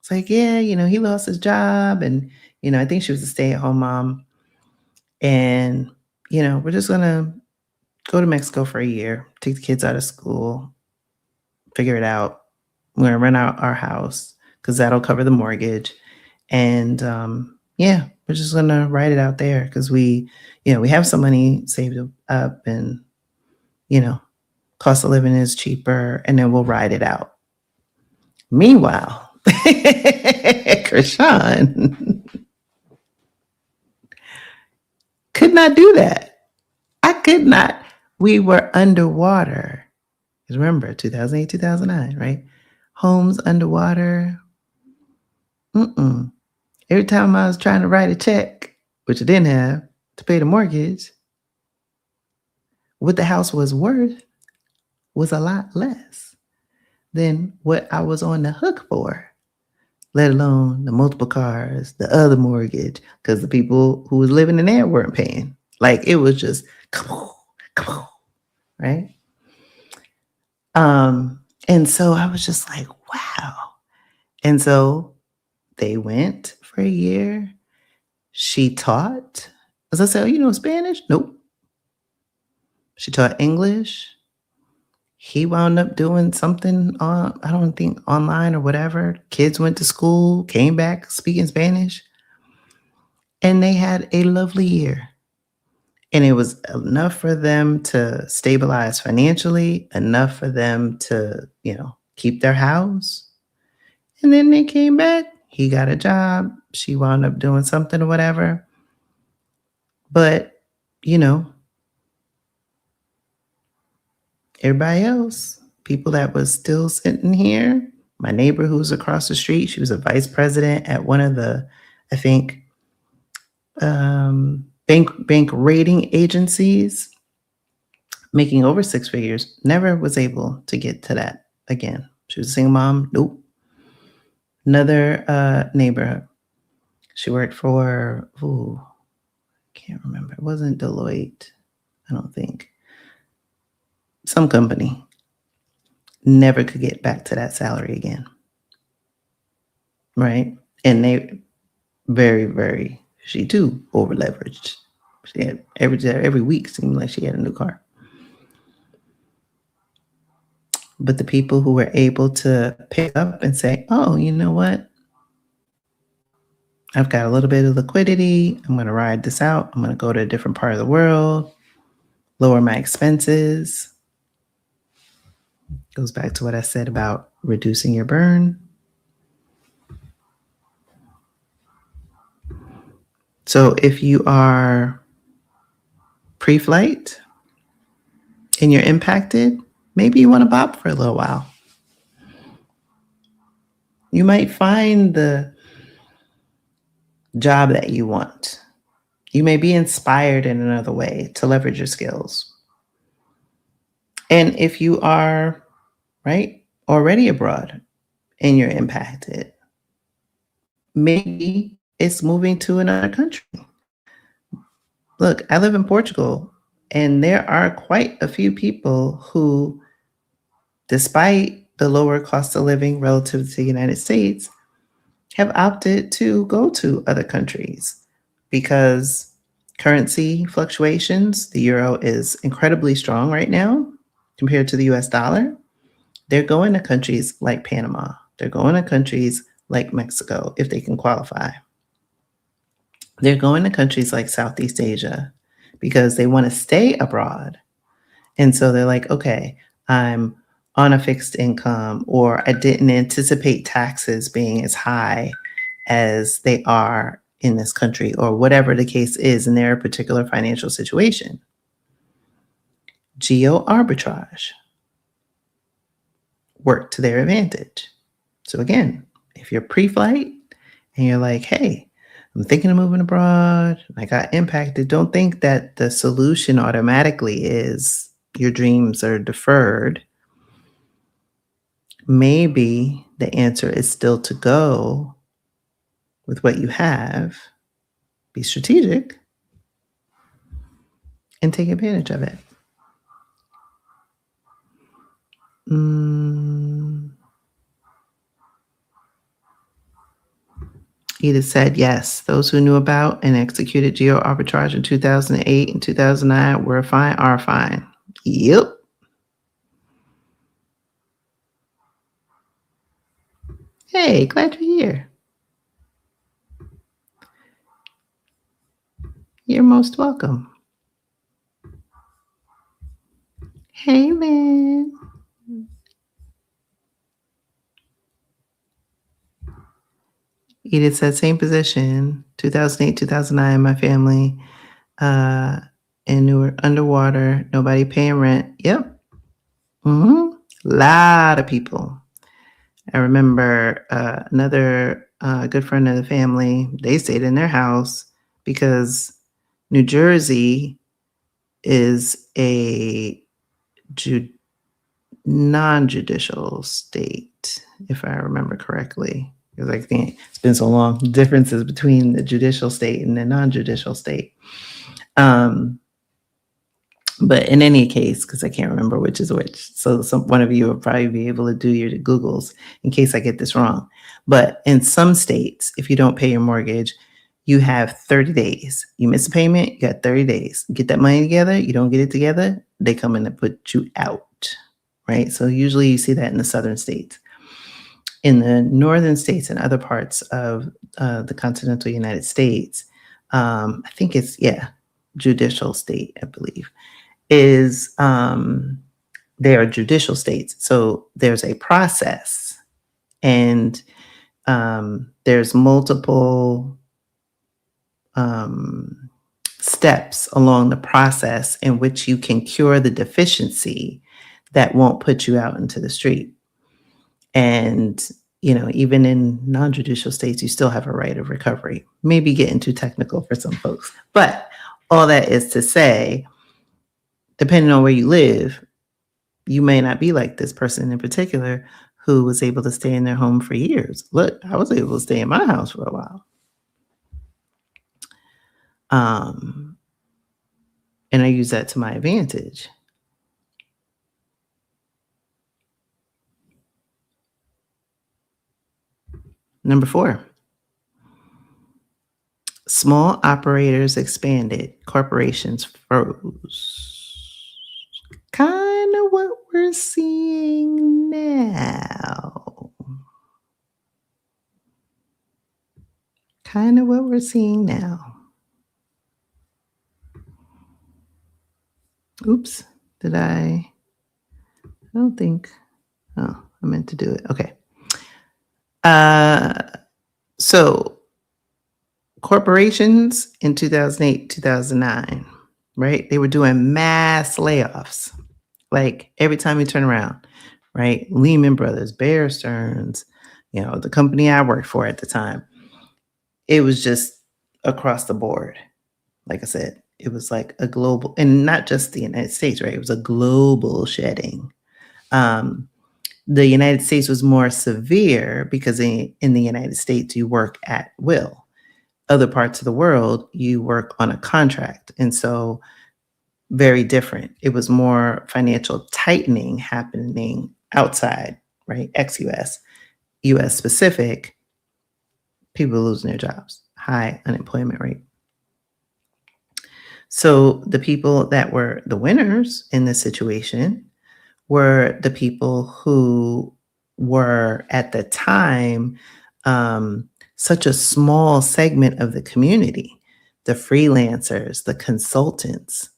It's like, yeah, he lost his job. And, I think she was a stay at home mom. And, we're just going to go to Mexico for a year, take the kids out of school, figure it out. We're going to rent out our house because that'll cover the mortgage. And yeah, we're just going to write it out there because we have some money saved up, and, cost of living is cheaper, and then we'll ride it out. Meanwhile, Krishan could not do that. I could not. We were underwater. Remember, 2008, 2009, right? Homes underwater. Every time I was trying to write a check, which I didn't have, to pay the mortgage, what the house was worth was a lot less than what I was on the hook for, let alone the multiple cars, the other mortgage, because the people who was living in there weren't paying. Like, it was just, come on, right? And so I was just like, wow. And so they went for a year. She taught. As I said, Spanish? Nope. She taught English. He wound up doing something on, I don't think, online or whatever. Kids went to school, came back speaking Spanish, and they had a lovely year. And it was enough for them to stabilize financially, enough for them to, keep their house. And then they came back. He got a job. She wound up doing something or whatever. But, everybody else, people that was still sitting here, my neighbor who's across the street, she was a vice president at one of the, I think, bank rating agencies, making over 6 figures, never was able to get to that again. She was a single mom. Nope. Another neighbor, she worked for, I can't remember. It wasn't Deloitte, I don't think. Some company. Never could get back to that salary again. Right? And they very, very, she too over leveraged. She had every week seemed like she had a new car. But the people who were able to pick up and say, oh, you know what? I've got a little bit of liquidity. I'm going to ride this out. I'm going to go to a different part of the world, lower my expenses. Goes back to what I said about reducing your burn. So if you are pre-flight and you're impacted, maybe you want to bop for a little while. You might find the job that you want. You may be inspired in another way to leverage your skills. And if you are, right, already abroad and you're impacted, maybe it's moving to another country. Look, I live in Portugal, and there are quite a few people who, despite the lower cost of living relative to the United States, have opted to go to other countries because currency fluctuations, the euro is incredibly strong right now compared to the US dollar. They're going to countries like Panama. They're going to countries like Mexico if they can qualify. They're going to countries like Southeast Asia because they want to stay abroad. And so they're like, okay, I'm on a fixed income, or I didn't anticipate taxes being as high as they are in this country, or whatever the case is in their particular financial situation. Geo arbitrage work to their advantage. So again, if you're pre-flight and you're like, hey, I'm thinking of moving abroad, I got impacted, don't think that the solution automatically is your dreams are deferred. Maybe the answer is still to go with what you have, be strategic, and take advantage of it. Edith said, yes, those who knew about and executed geo arbitrage in 2008 and 2009 were fine, are fine. Yep. Hey, glad you're here. You're most welcome. Hey, man. Edith said, same position, 2008, 2009, my family, and we were underwater, nobody paying rent. Yep. Lot of people. I remember another good friend of the family, they stayed in their house because New Jersey is a non-judicial state, if I remember correctly. Because I think it's been so long. Differences between the judicial state and the non-judicial state. But in any case, because I can't remember which is which, so one of you will probably be able to do your Googles in case I get this wrong. But in some states, if you don't pay your mortgage, you have 30 days. You miss a payment, you got 30 days. Get that money together, you don't get it together, they come in and put you out, right? So usually you see that in the southern states. In the northern states and other parts of the continental United States, I think it's, judicial state, I believe, is they are judicial states. So there's a process, and there's multiple steps along the process in which you can cure the deficiency that won't put you out into the street. And, even in non-judicial states, you still have a right of recovery. Maybe getting too technical for some folks. But all that is to say, depending on where you live, you may not be like this person in particular who was able to stay in their home for years. Look, I was able to stay in my house for a while. And I use that to my advantage. Number 4, small operators expanded, corporations froze. Kind of what we're seeing now. kind of what we're seeing now. Oops, did I don't think, oh, I meant to do it. Okay. Uh, so corporations in 2008, 2009, right? They were doing mass layoffs. Like every time you turn around, right? Lehman Brothers, Bear Stearns, the company I worked for at the time, it was just across the board. Like I said, it was like a global, and not just the United States, right? It was a global shedding. Um, the United States was more severe because in the United States, you work at will. Other parts of the world, you work on a contract. And so, very different. It was more financial tightening happening outside, right? Ex US, US specific, people losing their jobs, high unemployment rate. So, the people that were the winners in this situation were the people who were at the time such a small segment of the community, the freelancers, the consultants.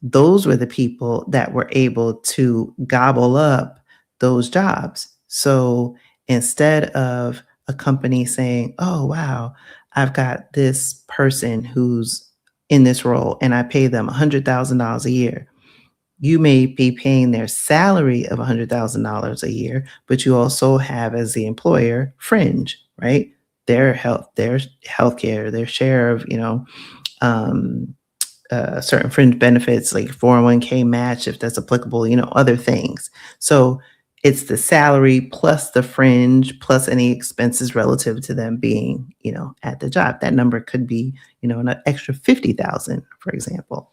Those were the people that were able to gobble up those jobs. So instead of a company saying, oh, wow, I've got this person who's in this role and I pay them $100,000 a year, you may be paying their salary of $100,000 a year, but you also have as the employer fringe, right? Their healthcare, their share of, um, certain fringe benefits like 401k match, if that's applicable, other things. So it's the salary plus the fringe plus any expenses relative to them being, at the job. That number could be, an extra 50,000, for example.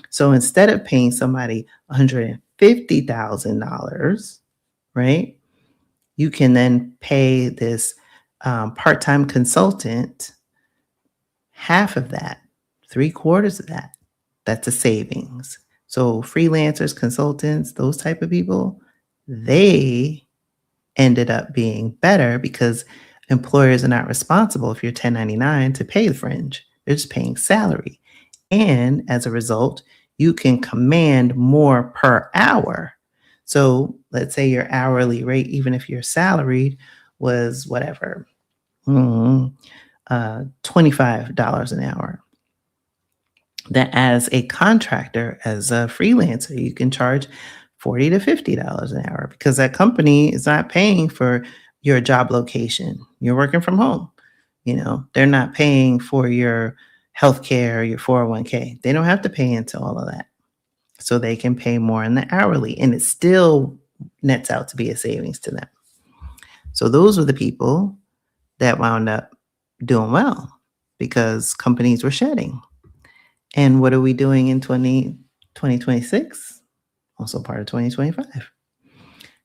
So instead of paying somebody $150,000, right, you can then pay this part-time consultant half of that, three-quarters of that. That's a savings. So freelancers, consultants, those type of people, they ended up being better because employers are not responsible if you're 1099 to pay the fringe. They're just paying salary. And as a result, you can command more per hour. So let's say your hourly rate, even if you're salaried, was whatever, $25 an hour. That as a contractor, as a freelancer, you can charge $40 to $50 an hour because that company is not paying for your job location. You're working from home. They're not paying for your healthcare, your 401k. They don't have to pay into all of that. So they can pay more in the hourly and it still nets out to be a savings to them. So those were the people that wound up doing well because companies were shedding. And what are we doing in 2026? Also part of 2025.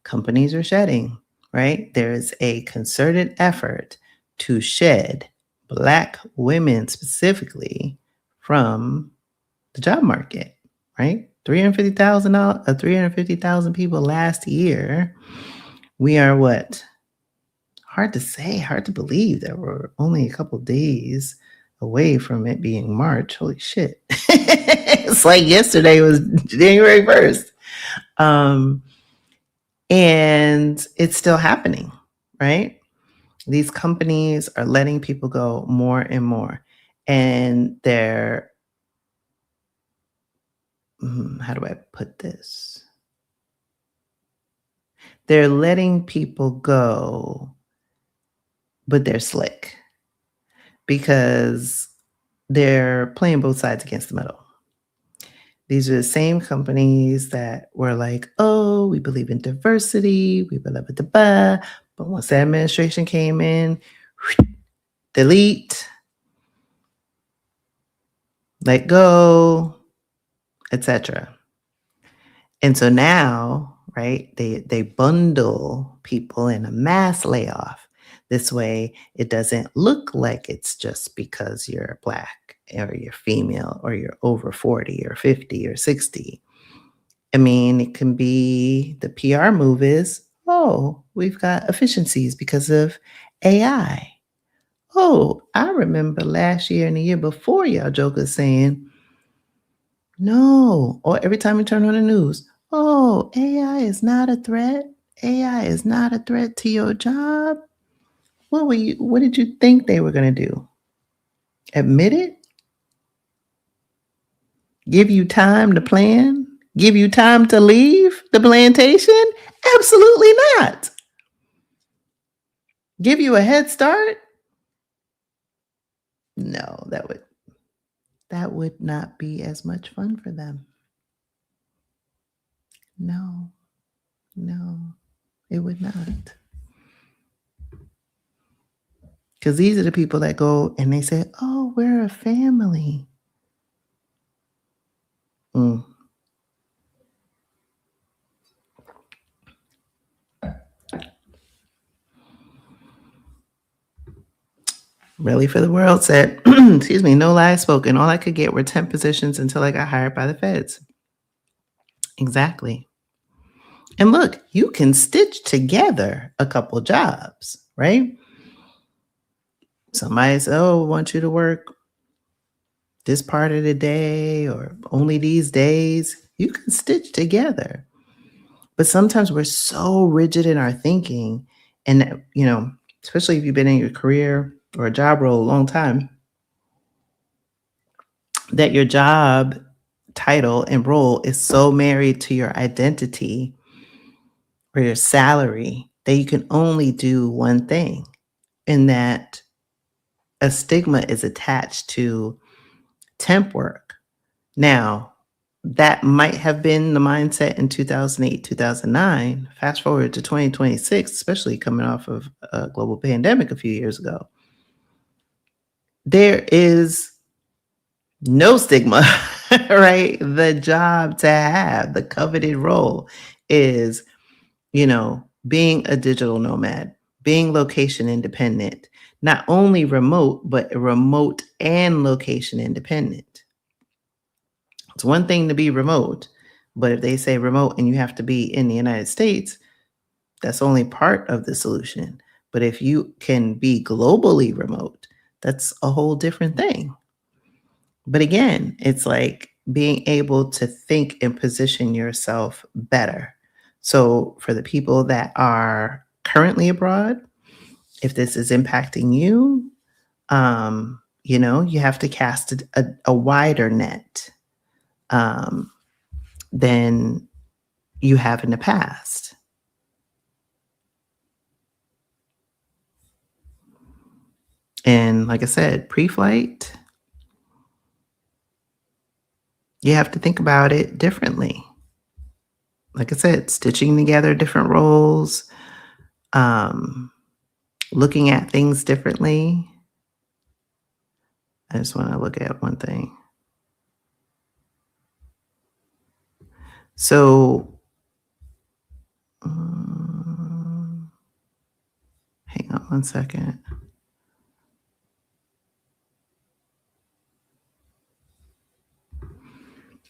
Companies are shedding, right? There is a concerted effort to shed Black women specifically from the job market, right? 350,000 people last year. We are what? Hard to say, hard to believe that we're only a couple days away from it being March. Holy shit. It's like yesterday was January 1st. And it's still happening, right? These companies are letting people go more and more. And they're, how do I put this? They're letting people go, but they're slick because they're playing both sides against the middle. These are the same companies that were like, oh, we believe in diversity, we blah, blah, blah, blah. But once the administration came in, delete, let go, etc. And so now, right, they bundle people in a mass layoff. This way, it doesn't look like it's just because you're Black or you're female or you're over 40 or 50 or 60. I mean, it can be the PR move is, oh, we've got efficiencies because of AI. Oh, I remember last year and the year before y'all jokers saying, no, or every time you turn on the news, oh, AI is not a threat. AI is not a threat to your job. What did you think they were going to do? Admit it? Give you time to plan? Give you time to leave the plantation? Absolutely not. Give you a head start? No, that would not be as much fun for them. No, no, it would not. Because these are the people that go and they say, oh, we're a family. Mm. Really for the world said, excuse me, no lies spoken. All I could get were temp positions until I got hired by the feds. Exactly. And look, you can stitch together a couple jobs, right? Somebody says, oh, I want you to work this part of the day or only these days. You can stitch together. But sometimes we're so rigid in our thinking. And, especially if you've been in your career or a job role a long time, that your job title and role is so married to your identity or your salary that you can only do one thing, and that a stigma is attached to temp work. Now, that might have been the mindset in 2008, 2009. Fast forward to 2026, especially coming off of a global pandemic a few years ago. There is no stigma, right? The job to have, the coveted role is, being a digital nomad, being location independent, not only remote, but remote and location independent. It's one thing to be remote, but if they say remote and you have to be in the United States, that's only part of the solution. But if you can be globally remote, that's a whole different thing. But again, it's like being able to think and position yourself better. So for the people that are currently abroad, if this is impacting you, you have to cast a wider net than you have in the past. And like I said, pre-flight, you have to think about it differently. Like I said, stitching together different roles, looking at things differently. I just want to look at one thing. So, hang on one second.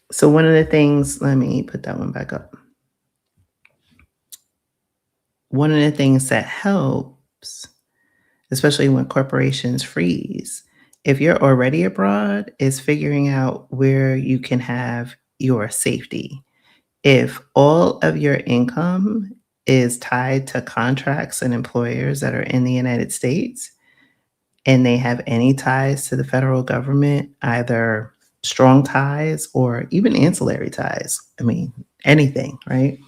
So one of the things, let me put that one back up. One of the things that helps, especially when corporations freeze, if you're already abroad, is figuring out where you can have your safety. If all of your income is tied to contracts and employers that are in the United States, and they have any ties to the federal government, either strong ties or even ancillary ties, I mean, anything, right?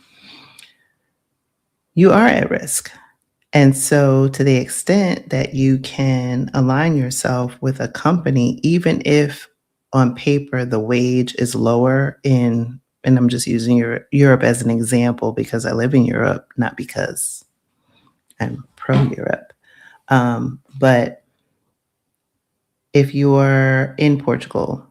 You are at risk. And so, to the extent that you can align yourself with a company, even if on paper the wage is lower and I'm just using Europe as an example because I live in Europe, not because I'm pro Europe. But if you are in Portugal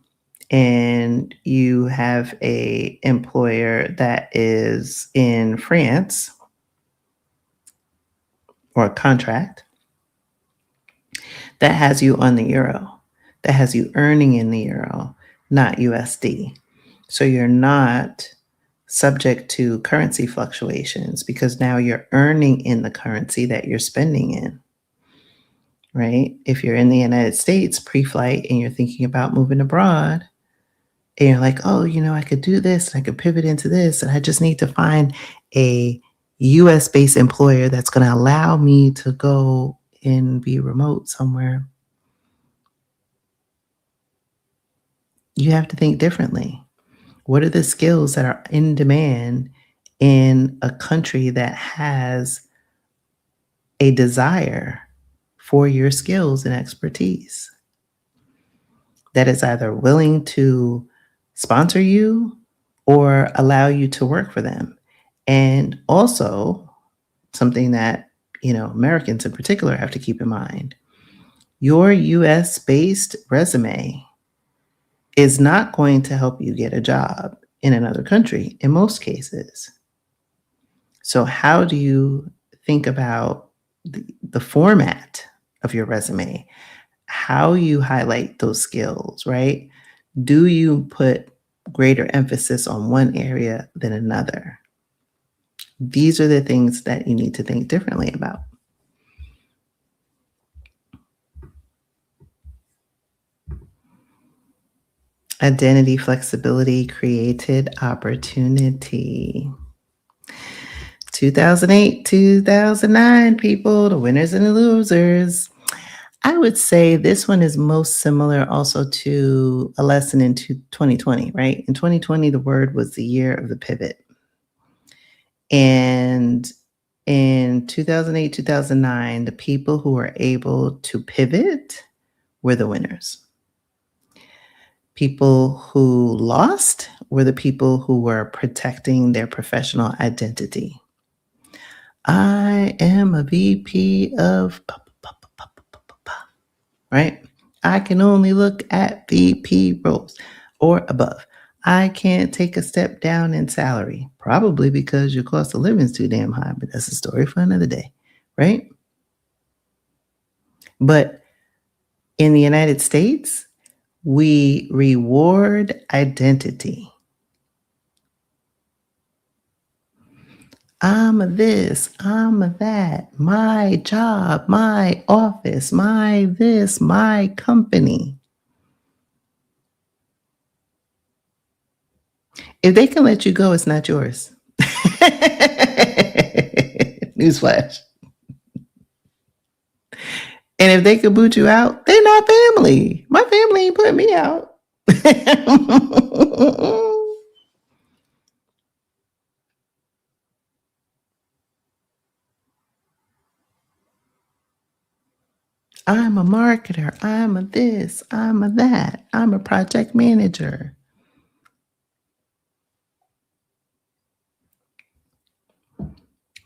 and you have a employer that is in France or a contract that has you on the euro, that has you earning in the euro, not USD. So you're not subject to currency fluctuations because now you're earning in the currency that you're spending in. right? If you're in the United States pre-flight and you're thinking about moving abroad, and you're like, oh, I could do this and I could pivot into this, and I just need to find a US based employer that's going to allow me to go and be remote somewhere. You have to think differently. What are the skills that are in demand in a country that has a desire for your skills and expertise, that is either willing to sponsor you or allow you to work for them? And also, something that, Americans in particular have to keep in mind, your US based resume is not going to help you get a job in another country in most cases. So, how do you think about the format of your resume? How you highlight those skills, right? Do you put greater emphasis on one area than another? These are the things that you need to think differently about. Identity flexibility created opportunity. 2008, 2009, people, the winners and the losers. I would say this one is most similar also to a lesson in 2020, right? In 2020, the word was the year of the pivot. And in 2008, 2009, the people who were able to pivot were the winners. People who lost were the people who were protecting their professional identity. I am a VP of right? I can only look at VP roles or above. I can't take a step down in salary, probably because your cost of living is too damn high, but that's a story for another day, right? But in the United States, we reward identity. I'm a this, I'm a that, my job, my office, my this, my company. If they can let you go, it's not yours. Newsflash. And if they could boot you out, they're not family. My family ain't putting me out. I'm a marketer. I'm a this. I'm a that. I'm a project manager.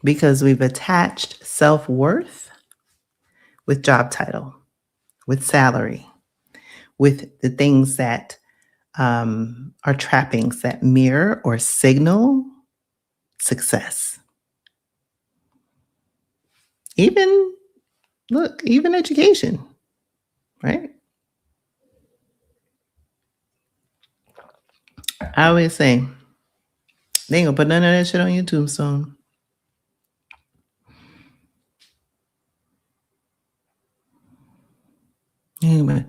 Because we've attached self-worth with job title, with salary, with the things that are trappings that mirror or signal success. Even education, right? I always say, they ain't gonna put none of that shit on your tombstone. Anyway,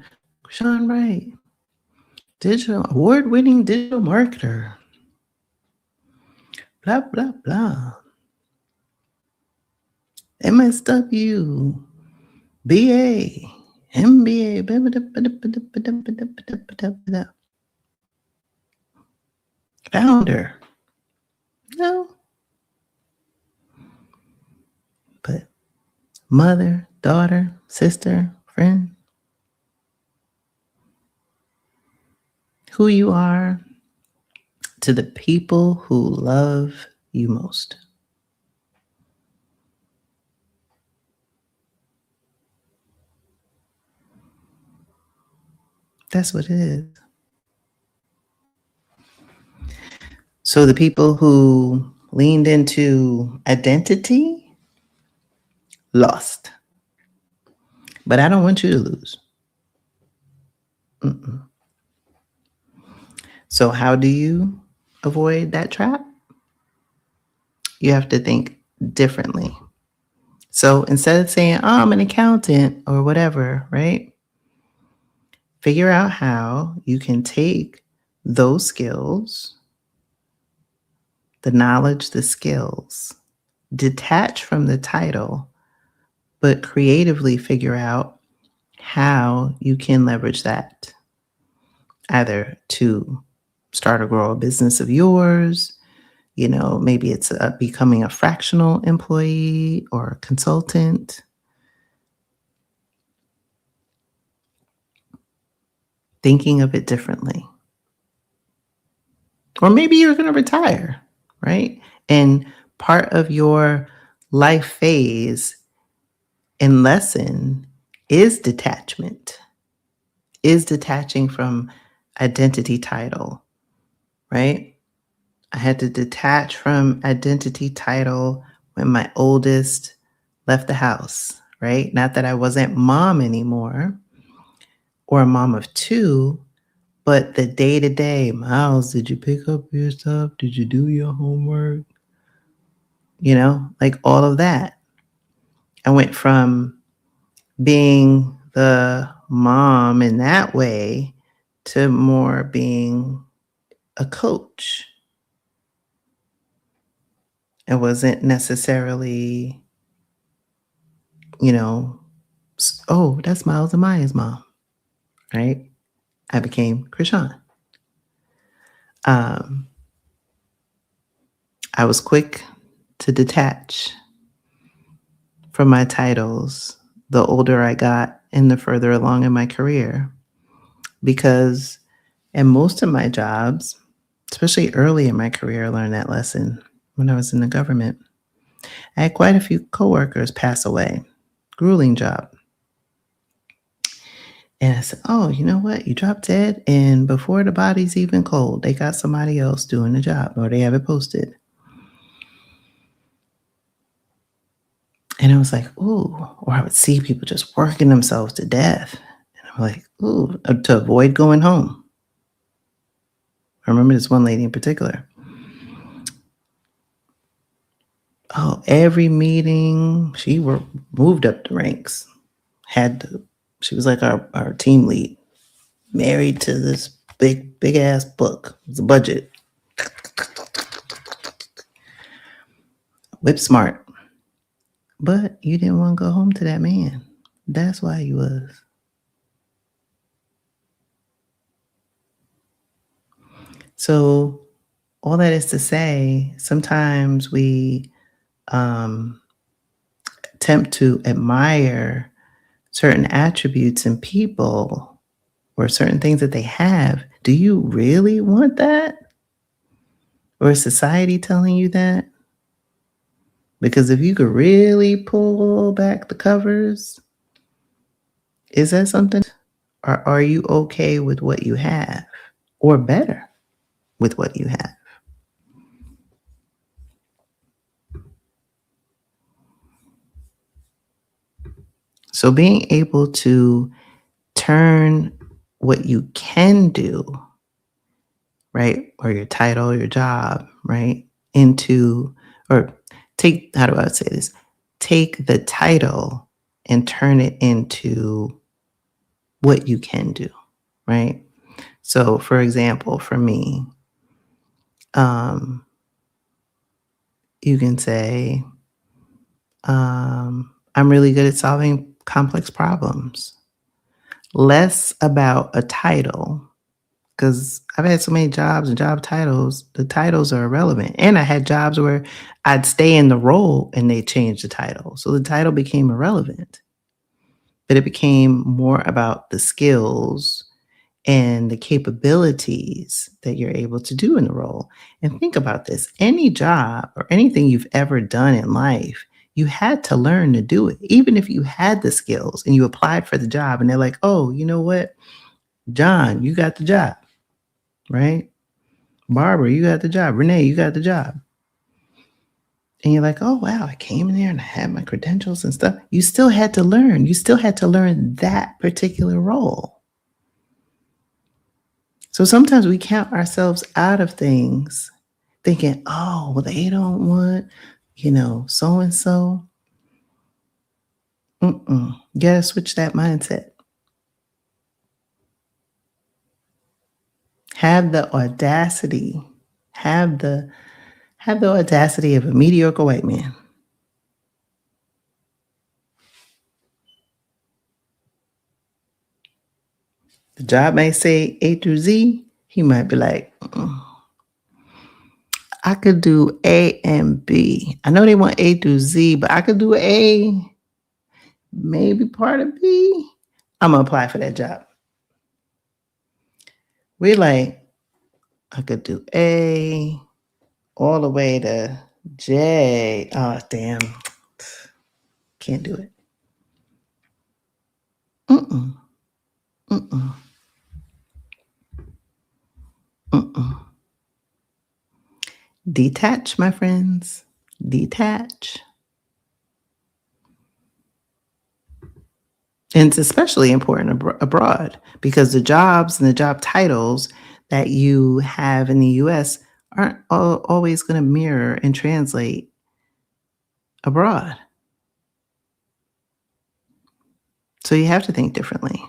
Sean Wright, award-winning digital marketer. Blah, blah, blah. MSW, BA, MBA, founder. No. But mother, daughter, sister, friend, who you are to the people who love you most. That's what it is. So the people who leaned into identity lost. But I don't want you to lose. Mm-mm. So how do you avoid that trap? You have to think differently. So instead of saying, oh, I'm an accountant or whatever, right? Figure out how you can take those skills, the knowledge, the skills, detach from the title, but creatively figure out how you can leverage that either to start or grow a business of yours. Maybe it's becoming a fractional employee or a consultant. Thinking of it differently. Or maybe you're going to retire, right? And part of your life phase and lesson is detachment, is detaching from identity title, right? I had to detach from identity title when my oldest left the house, right? Not that I wasn't mom anymore or a mom of two, but the day to day, Miles, did you pick up your stuff? Did you do your homework? Like all of that. I went from being the mom in that way to more being a coach. It wasn't necessarily, oh, that's Miles and Maya's mom, right? I became Krishan. Um, I was quick to detach from my titles the older I got and the further along in my career. Because in most of my jobs, especially early in my career, I learned that lesson when I was in the government. I had quite a few coworkers pass away. Grueling job. And I said, oh, you know what? You dropped dead, and before the body's even cold, they got somebody else doing the job, or they have it posted. And I was like, ooh, or I would see people just working themselves to death. And I'm like, ooh, to avoid going home. I remember this one lady in particular. Oh, every meeting, she moved up the ranks. She was like our team lead, married to this big ass book. It was a budget. Whip smart. But you didn't want to go home to that man. That's why you was. So all that is to say, sometimes we attempt to admire certain attributes in people or certain things that they have. Do you really want that? Or is society telling you that? Because if you could really pull back the covers, is that something? Or are you okay with what you have? Or better with what you have? So being able to turn what you can do, right, or your title, your job, right, into, or take, how do I say this? Take the title and turn it into what you can do, right? So, for example, for me, you can say, I'm really good at solving complex problems. Less about a title, because I've had so many jobs and job titles, the titles are irrelevant. And I had jobs where I'd stay in the role and they changed the title. So the title became irrelevant, but it became more about the skills and the capabilities that you're able to do in the role. And think about this, any job or anything you've ever done in life, you had to learn to do it. Even if you had the skills and you applied for the job and they're like, oh, you know what? John, you got the job, right? Barbara, you got the job. Renee, you got the job. And you're like, oh, wow, I came in there and I had my credentials and stuff. You still had to learn. You still had to learn that particular role. So sometimes we count ourselves out of things thinking, oh, well, they don't want, so and so. You gotta switch that mindset. Have the audacity. Have the audacity of a mediocre white man. The job may say A through Z. He might be like, I could do A and B. I know they want A through Z, but I could do A, maybe part of B. I'm gonna apply for that job. We're like, I could do A all the way to J. Oh, damn. Can't do it. Mm-mm. Mm-mm. Mm-mm. Detach, my friends. Detach. And it's especially important abroad because the jobs and the job titles that you have in the US aren't always going to mirror and translate abroad. So you have to think differently.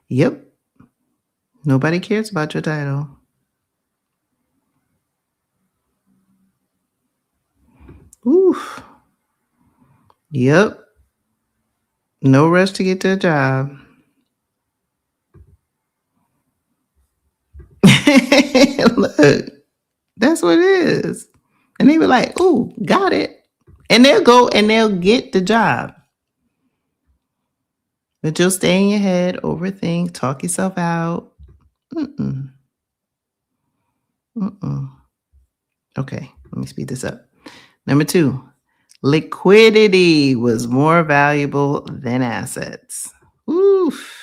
Yep. Nobody cares about your title. Oof. Yep. No rush to get to a job. Look, that's what it is. And they were like, ooh, got it. And they'll go and they'll get the job. But you'll stay in your head, overthink, talk yourself out. Mm-mm. Mm-mm. Okay, let me speed this up. Number 2, liquidity was more valuable than assets. Oof,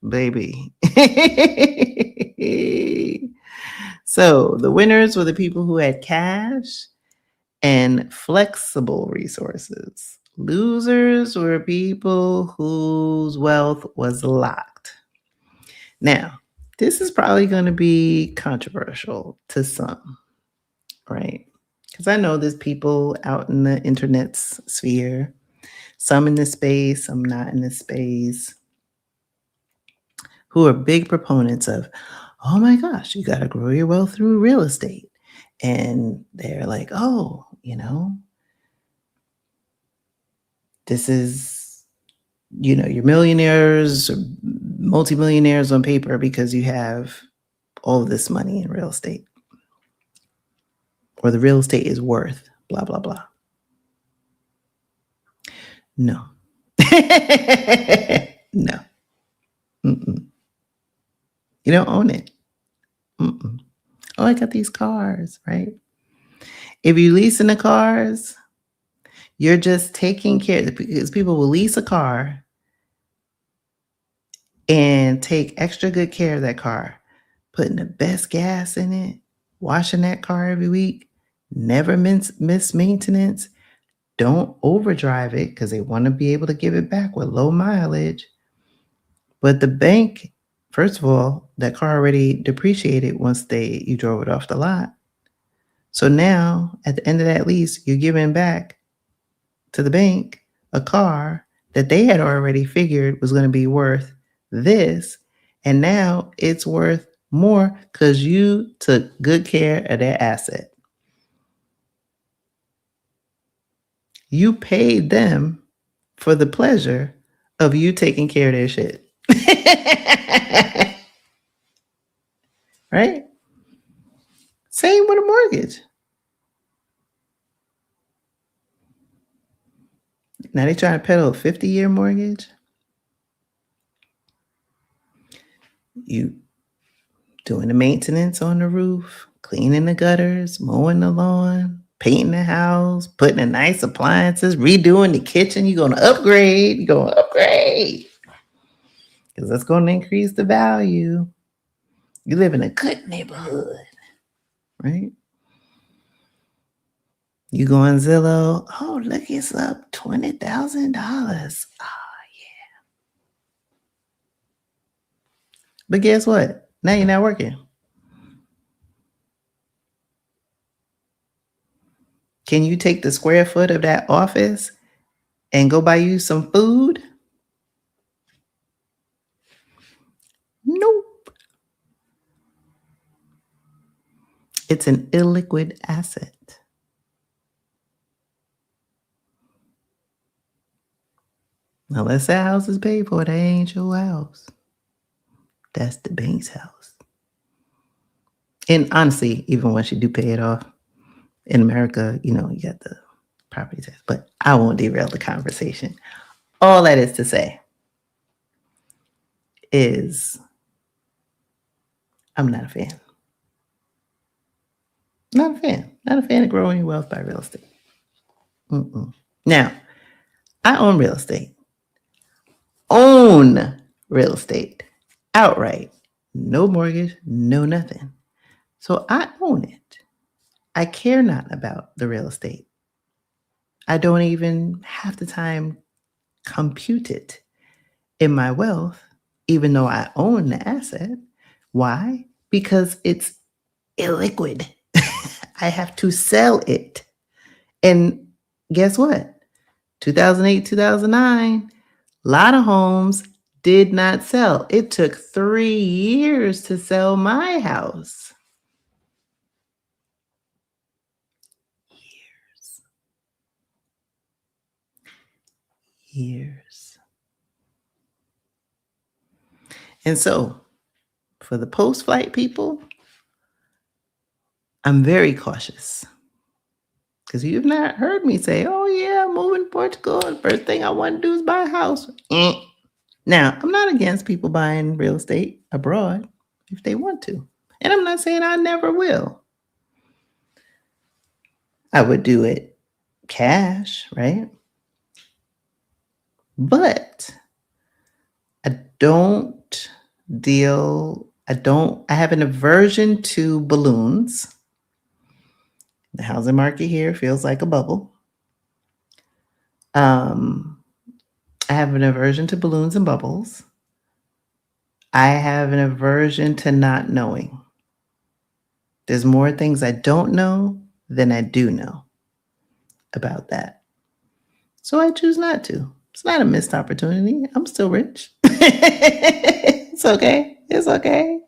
baby. So the winners were the people who had cash and flexible resources. Losers were people whose wealth was locked. Now, this is probably going to be controversial to some, right? Because I know there's people out in the internet sphere, some in this space, some not in this space, who are big proponents of, oh my gosh, you got to grow your wealth through real estate. And they're like, oh, this is, you're millionaires or multimillionaires on paper because you have all of this money in real estate, or the real estate is worth blah, blah, blah. No. No. Mm-mm. You don't own it. Mm-mm. Oh, I got these cars, right? If you leasing the cars, you're just taking care, because people will lease a car and take extra good care of that car, putting the best gas in it, washing that car every week, never miss maintenance. Don't overdrive it because they want to be able to give it back with low mileage. But the bank, first of all, that car already depreciated once you drove it off the lot. So now at the end of that lease, you're giving back to the bank a car that they had already figured was going to be worth this. And now it's worth more because you took good care of that asset. You paid them for the pleasure of you taking care of their shit. Right? Same with a mortgage. Now they trying to peddle a 50-year mortgage. You doing the maintenance on the roof, cleaning the gutters, mowing the lawn, painting the house, putting in nice appliances, redoing the kitchen. You're going to upgrade. You're going to upgrade because that's going to increase the value. You live in a good neighborhood, right? You go on Zillow. Oh, look, it's up $20,000. But guess what? 'Now you're not working. Can you take the square foot of that office and go buy you some food? Nope. It's an illiquid asset. Unless that house is paid for, that ain't your house. That's the bank's house. And honestly, even once you do pay it off, in America, you got the property tax. But I won't derail the conversation. All that is to say is I'm not a fan. Not a fan. Not a fan of growing your wealth by real estate. Now, I own real estate. Own real estate. Outright. No mortgage, no nothing. So I own it. I care not about the real estate. I don't even half the time compute it in my wealth, even though I own the asset. Why? Because it's illiquid. I have to sell it. And guess what? 2008, 2009, a lot of homes did not sell. It took 3 years to sell my house. Years. And so, for the post-flight people, I'm very cautious. Because you've not heard me say, oh yeah, I'm moving to Portugal. And first thing I want to do is buy a house. Now, I'm not against people buying real estate abroad if they want to. And I'm not saying I never will. I would do it cash, right? But I have an aversion to balloons. The housing market here feels like a bubble. I have an aversion to balloons and bubbles. I have an aversion to not knowing. There's more things I don't know than I do know about that. So I choose not to. It's not a missed opportunity. I'm still rich. It's okay. It's okay.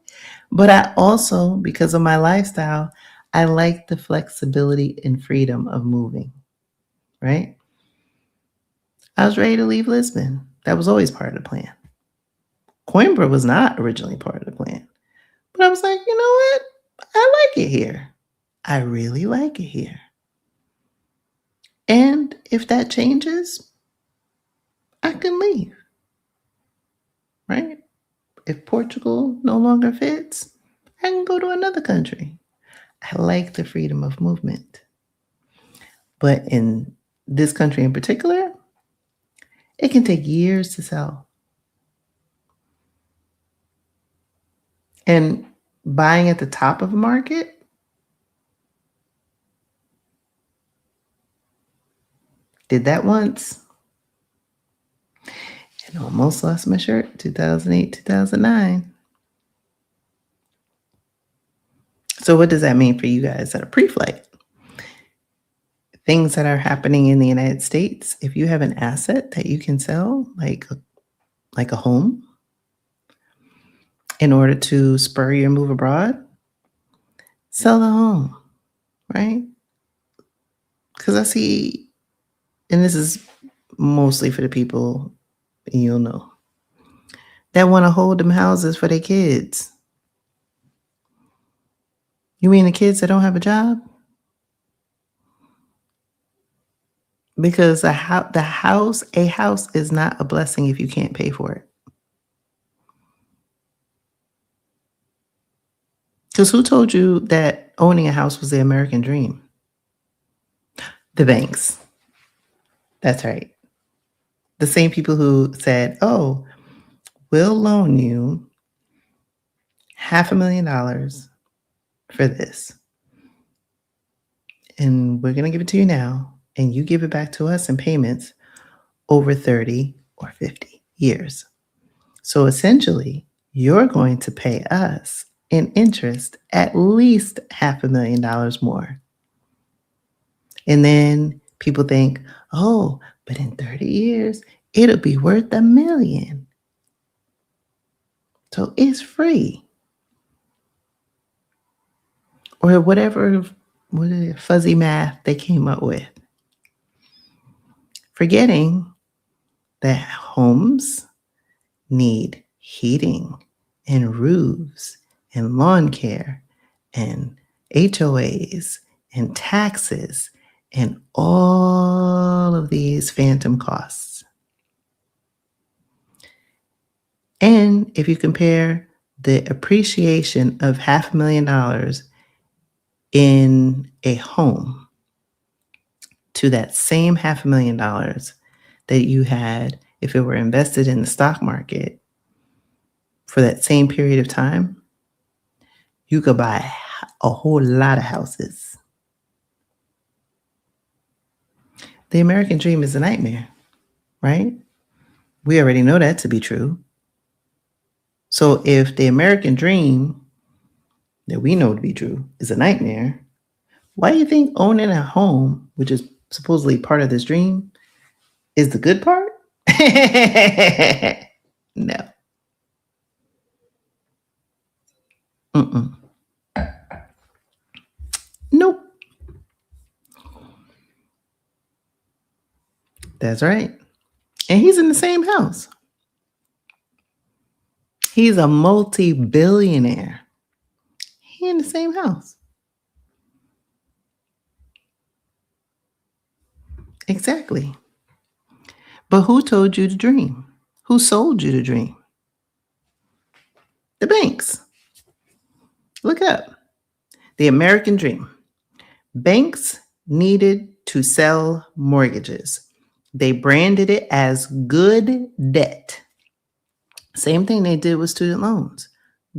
But I also, because of my lifestyle, I like the flexibility and freedom of moving, right? I was ready to leave Lisbon. That was always part of the plan. Coimbra was not originally part of the plan. But I was like, you know what? I like it here. I really like it here. And if that changes, I can leave, right? If Portugal no longer fits, I can go to another country. I like the freedom of movement. But in this country in particular, it can take years to sell. And buying at the top of a market, did that once and almost lost my shirt 2008, 2009. So what does that mean for you guys that are pre-flight? Things that are happening in the United States, if you have an asset that you can sell, like a home, in order to spur your move abroad, sell the home, right? Because I see, and this is mostly for the people you'll know, that want to hold them houses for their kids. You mean the kids that don't have a job? Because a house is not a blessing if you can't pay for it. Because who told you that owning a house was the American dream? The banks. That's right. The same people who said, oh, we'll loan you $500,000 for this. And we're going to give it to you now. And you give it back to us in payments over 30 or 50 years. So essentially, you're going to pay us in interest at least $500,000 more. And then people think, oh, but in 30 years, it'll be worth $1 million. So it's free. Or whatever fuzzy math they came up with. Forgetting that homes need heating and roofs and lawn care and HOAs and taxes and all of these phantom costs. And if you compare the appreciation of $500,000 in a home to that same $500,000 that you had if it were invested in the stock market for that same period of time, you could buy a whole lot of houses. The American dream is a nightmare, right? We already know that to be true. So if the American dream that we know to be true is a nightmare, why do you think owning a home, which is supposedly part of this dream, is the good part? No. Mm-mm. Nope. That's right. And he's in the same house. He's a multi-billionaire. He in the same house. Exactly. But who told you to dream? Who sold you to dream? The banks. Look up. The American dream. Banks needed to sell mortgages. They branded it as good debt. Same thing they did with student loans.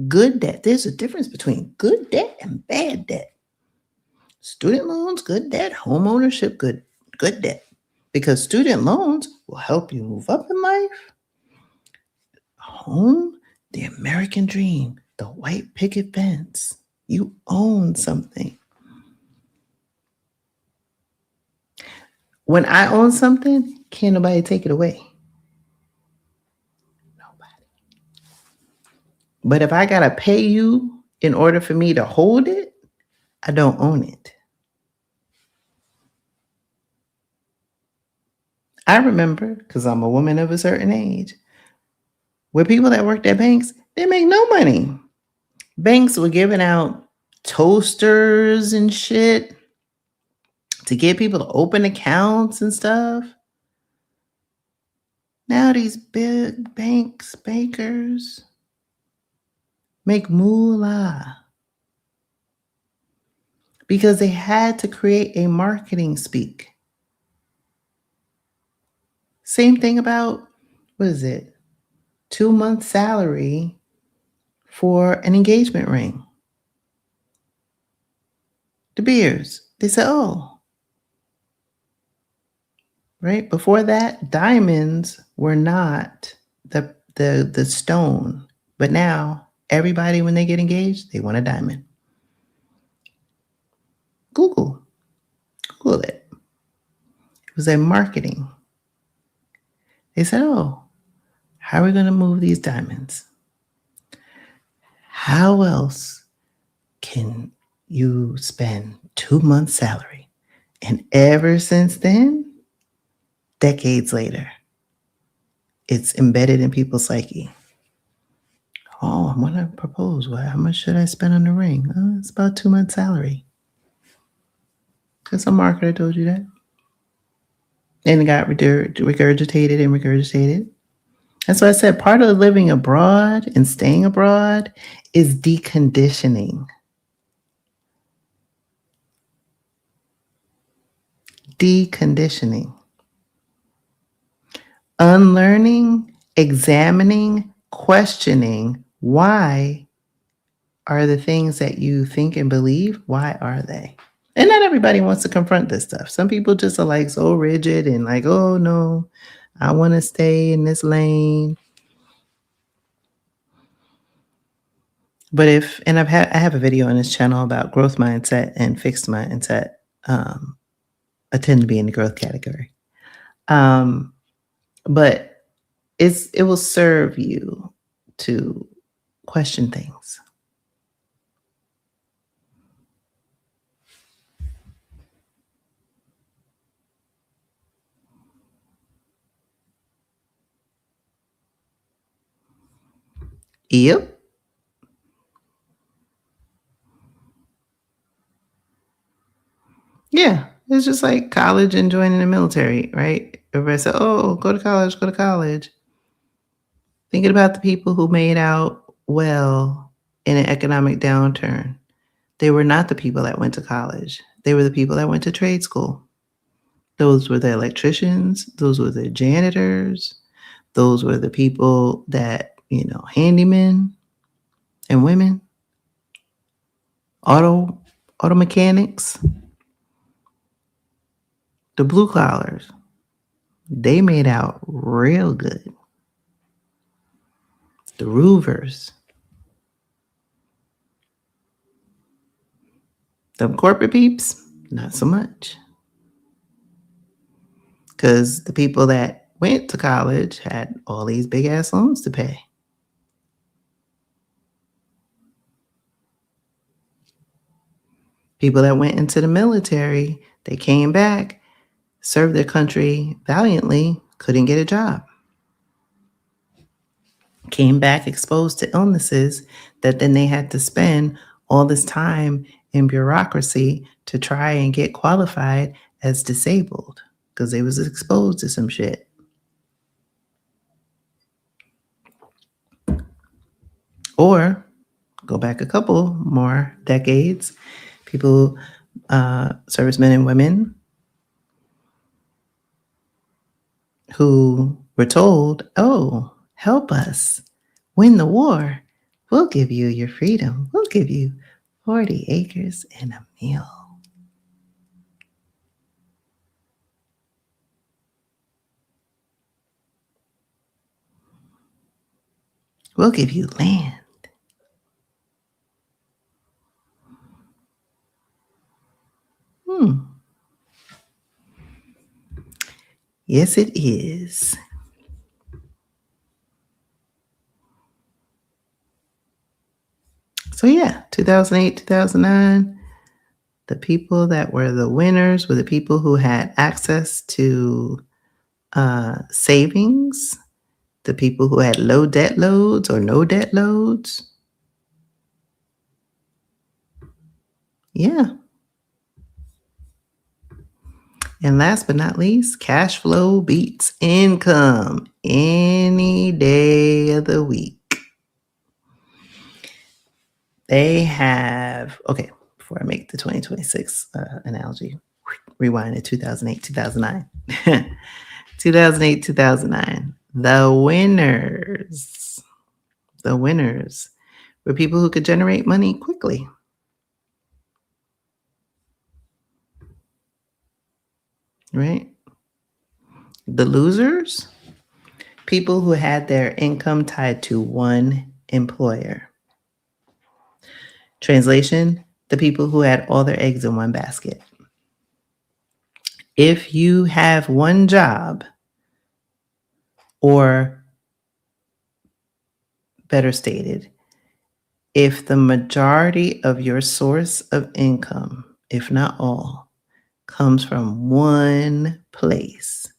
Good debt. There's a difference between good debt and bad debt. Student loans, good debt. Home ownership, good debt. Because student loans will help you move up in life. Home, the American dream, the white picket fence. You own something. When I own something, can't nobody take it away. Nobody. But if I gotta pay you in order for me to hold it, I don't own it. I remember, because I'm a woman of a certain age, where people that worked at banks, they make no money. Banks were giving out toasters and shit to get people to open accounts and stuff. Now these big banks, bankers, make moolah because they had to create a marketing speak. Same thing about, 2 months salary for an engagement ring. De Beers, they said, oh, right? Before that, diamonds were not the stone. But now everybody, when they get engaged, they want a diamond. Google it. It was a marketing. They said, oh, how are we going to move these diamonds? How else can you spend 2 months' salary? And ever since then, decades later, it's embedded in people's psyche. Oh, I'm going to propose. Well, how much should I spend on the ring? Oh, it's about 2 months' salary. Because some marketer told you that. And it got regurgitated. That's why I said part of living abroad and staying abroad is deconditioning. Deconditioning. Unlearning, examining, questioning why are the things that you think and believe, why are they? And not everybody wants to confront this stuff. Some people just are like so rigid and like, oh no, I want to stay in this lane. But I have a video on this channel about growth mindset and fixed mindset. I tend to be in the growth category. But it will serve you to question things. Yep. Yeah. It's just like college and joining the military, right? Everybody said, oh, go to college, go to college. Thinking about the people who made out well in an economic downturn. They were not the people that went to college. They were the people that went to trade school. Those were the electricians. Those were the janitors. Those were the people that, handymen and women, auto auto mechanics, the blue collars. They made out real good. The roofers, the corporate peeps, not so much. Because the people that went to college had all these big ass loans to pay. People that went into the military, they came back, served their country valiantly, couldn't get a job. Came back exposed to illnesses that then they had to spend all this time in bureaucracy to try and get qualified as disabled because they was exposed to some shit. Or go back a couple more decades, people, servicemen and women who were told, oh, help us win the war. We'll give you your freedom. We'll give you 40 acres and a meal. We'll give you land. Yes, it is. So yeah, 2008, 2009, the people that were the winners were the people who had access to savings, the people who had low debt loads or no debt loads. Yeah. And last but not least, cash flow beats income any day of the week. They have, okay, before I make the 2026 analogy, rewind to 2008, 2009. 2008, 2009. The winners were people who could generate money quickly. Right? The losers, people who had their income tied to one employer. Translation, the people who had all their eggs in one basket. If you have one job, or better stated, if the majority of your source of income, if not all, comes from one place,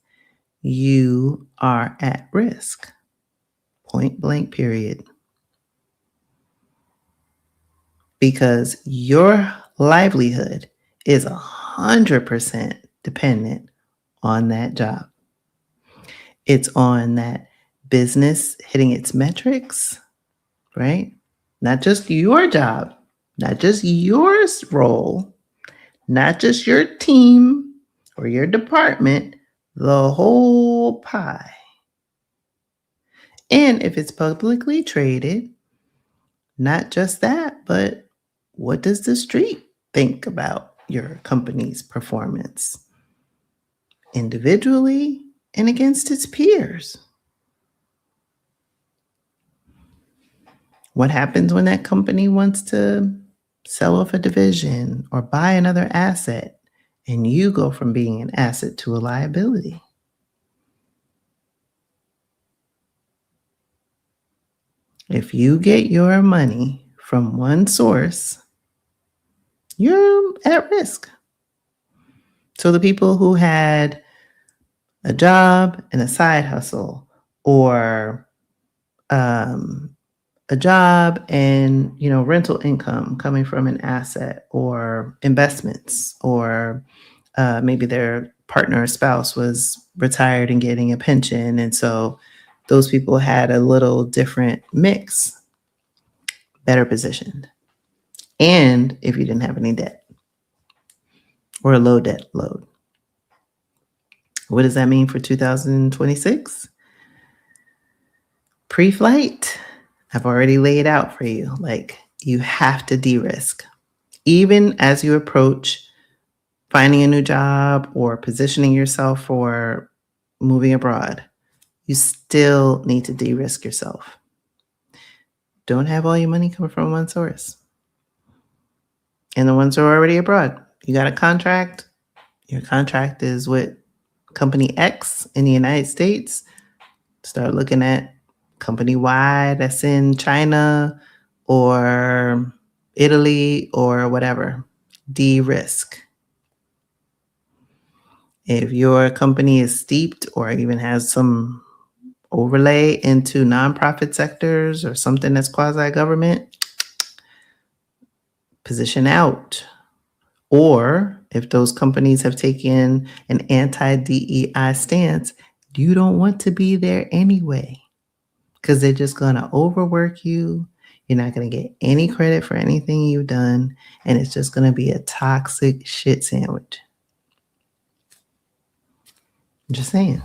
you are at risk. Point blank, period. Because your livelihood is 100% dependent on that job. It's on that business hitting its metrics, right? Not just your job, not just your role, not just your team or your department, the whole pie. And if it's publicly traded, not just that, but what does the street think about your company's performance individually and against its peers? What happens when that company wants to sell off a division or buy another asset and you go from being an asset to a liability. If you get your money from one source, you're at risk. So the people who had a job and a side hustle, or a job and rental income coming from an asset or investments, or maybe their partner or spouse was retired and getting a pension, and so those people had a little different mix, better positioned. And if you didn't have any debt or a low debt load. What does that mean for 2026? Pre-flight, I've already laid out for you. Like, you have to de-risk. Even as you approach finding a new job or positioning yourself for moving abroad, you still need to de-risk yourself. Don't have all your money coming from one source. And the ones who are already abroad, you got a contract. Your contract is with company X in the United States. Start looking at company Y that's in China or Italy or whatever. De-risk. If your company is steeped or even has some overlay into nonprofit sectors or something that's quasi-government, position out. Or if those companies have taken an anti-DEI stance, you don't want to be there anyway, because they're just going to overwork you. You're not going to get any credit for anything you've done, and it's just going to be a toxic shit sandwich. I'm just saying.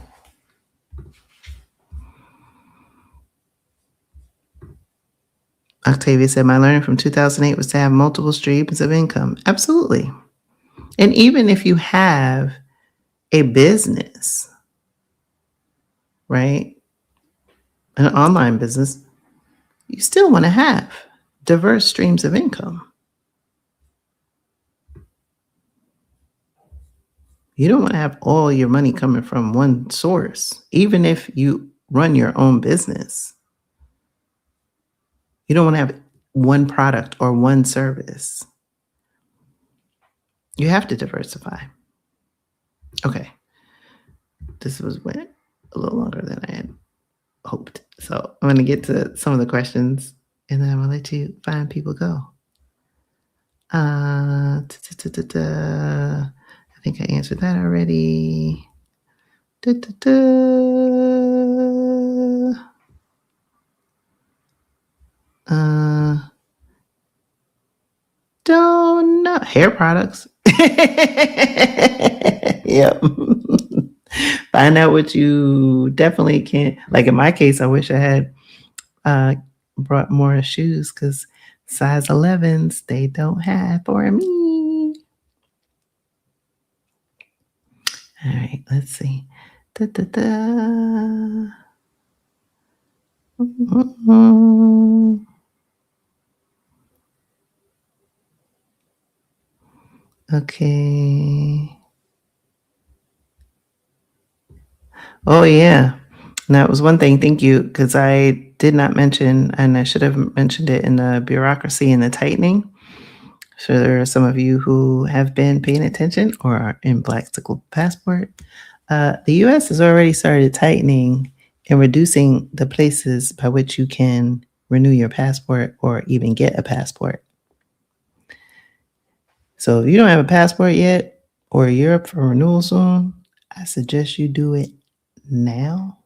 Octavia said, my learning from 2008 was to have multiple streams of income. Absolutely. And even if you have a business, right, an online business, you still want to have diverse streams of income. You don't want to have all your money coming from one source, even if you run your own business. You don't want to have one product or one service. You have to diversify. Okay. This went a little longer than I had hoped. So I'm going to get to some of the questions, and then I'm going to let you find people go. I think I answered that already. Don't know. Hair products. Yep. Find out what you definitely can. Like in my case, I wish I had brought more shoes, because size 11s, they don't have for me. All right, let's see. Okay. Oh, yeah. That was one thing. Thank you. Because I did not mention, and I should have mentioned it in the bureaucracy and the tightening. So there are some of you who have been paying attention or are in Black Sickle Passport. The U.S. has already started tightening and reducing the places by which you can renew your passport or even get a passport. So if you don't have a passport yet, or you're up for renewal soon, I suggest you do it now.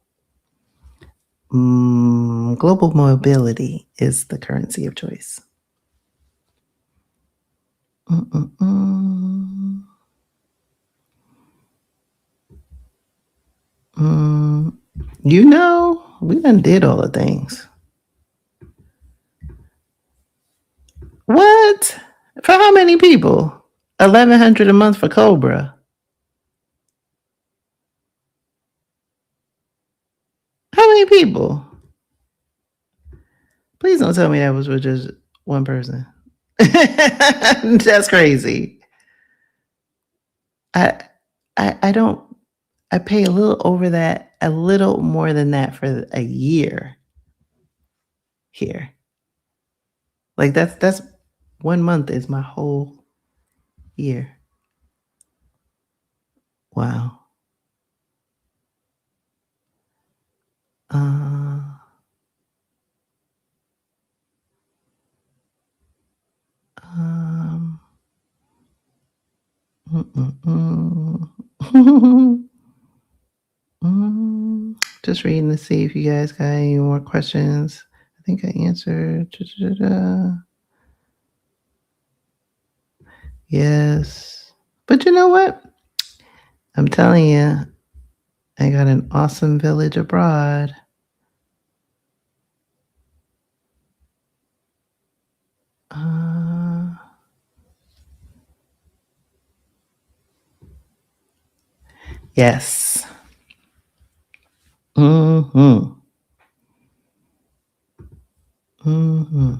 Global mobility is the currency of choice. We done did all the things. What? For how many people? $1,100 a month for Cobra. How many people? Please don't tell me that was with just one person. That's crazy. I I don't I pay a little over that, a little more than that for a year here. Like that's 1 month is my whole year. Wow. Uh, um, mm. Mm, just reading to see if you guys got any more questions. I think I answered. Yes. But you know what? I'm telling you, I got an awesome village abroad. Uh, yes. Mm-hmm. Mm-hmm.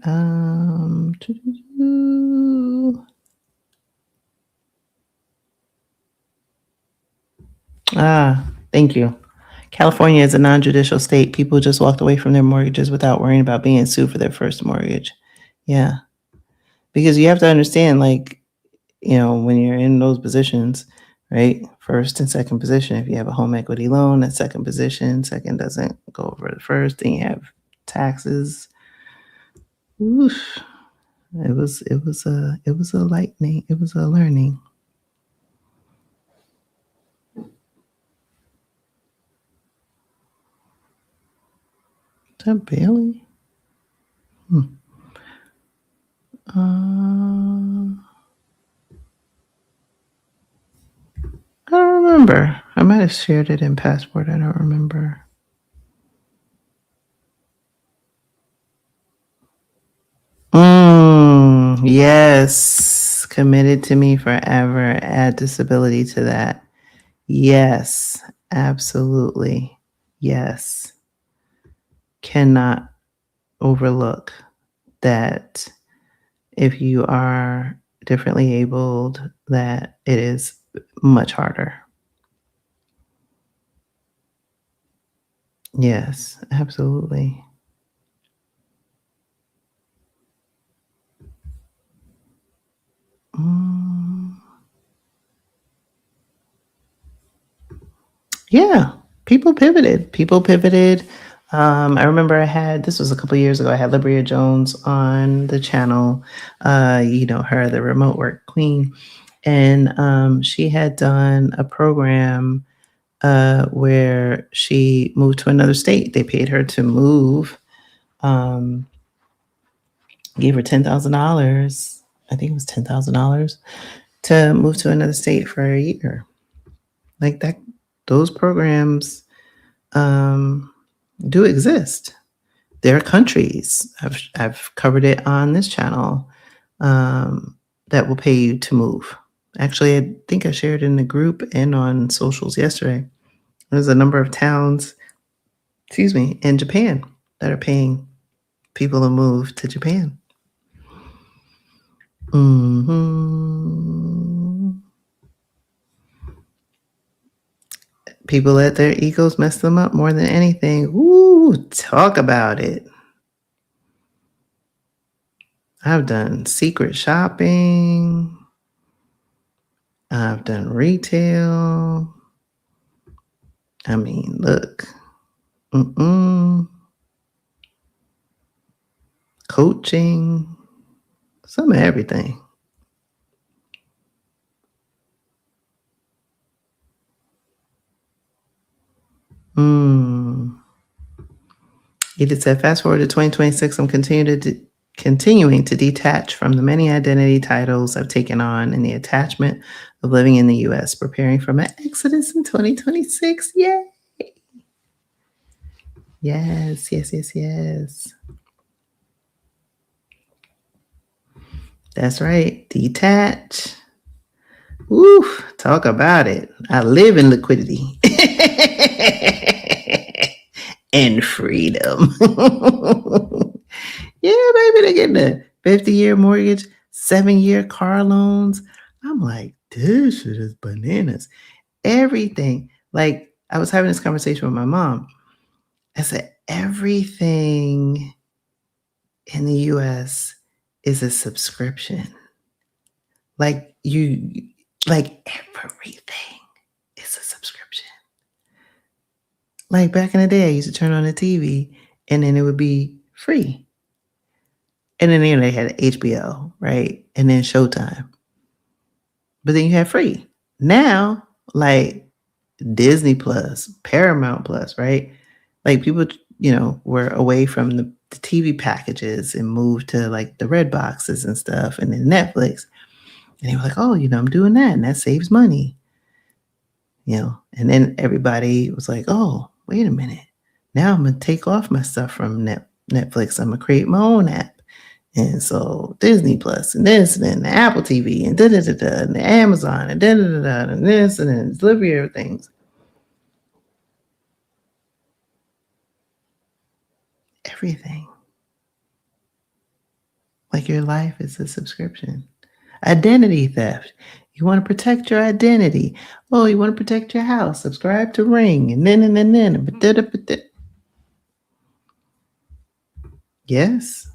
Um, thank you. California is a non-judicial state. People just walked away from their mortgages without worrying about being sued for their first mortgage. Yeah. Because you have to understand, like, when you're in those positions, right? First and second position, if you have a home equity loan, that second position, second doesn't go over the first, then you have taxes. Oof. It was a lightning. It was a learning. Is that Bailey? Uh, I don't remember. I might have shared it in Passport. I don't remember. Yes. Committed to me forever. Add disability to that. Yes. Absolutely. Yes. Cannot overlook that if you are differently abled, that it is much harder. Yes, absolutely. Mm, yeah, people pivoted. People pivoted. I remember this was a couple of years ago. I had Libria Jones on the channel. Her, the remote work queen, and she had done a program where she moved to another state. They paid her to move. Um, Gave her $10,000. I think it was $10,000 to move to another state for a year. Like that, those programs do exist. There are countries. I've covered it on this channel that will pay you to move. Actually, I think I shared in the group and on socials yesterday. There's a number of towns, in Japan that are paying people to move to Japan. Mm-hmm. People let their egos mess them up more than anything. Ooh, talk about it. I've done secret shopping. I've done retail. I mean, look. Coaching. Some of everything. Edith said, fast forward to 2026, I'm continuing to detach from the many identity titles I've taken on and the attachment of living in the U.S., preparing for my exodus in 2026. Yay! Yes, yes, yes, yes. That's right. Detach. Woo, talk about it. I live in liquidity and freedom. Yeah, baby, they're getting a 50-year mortgage, 7-year car loans. I'm like, this shit is bananas. Everything. Like, I was having this conversation with my mom. I said, everything in the US is a subscription. Like, like everything is a subscription. Like back in the day, I used to turn on the TV and then it would be free. And then, they had HBO, right? And then Showtime. But then you had free. Now, like Disney Plus, Paramount Plus, right? Like people, were away from the TV packages and moved to like the red boxes and stuff and then Netflix. And they were like, oh, I'm doing that and that saves money. And then everybody was like, oh, wait a minute. Now I'm going to take off my stuff from Netflix. I'm going to create my own app. And so Disney Plus and this and then the Apple TV and da-da-da-da and the Amazon and da-da-da-da and this and then delivery of things. Everything. Like your life is a subscription. Identity theft. You want to protect your identity. Oh, you want to protect your house. Subscribe to Ring and then. Yes.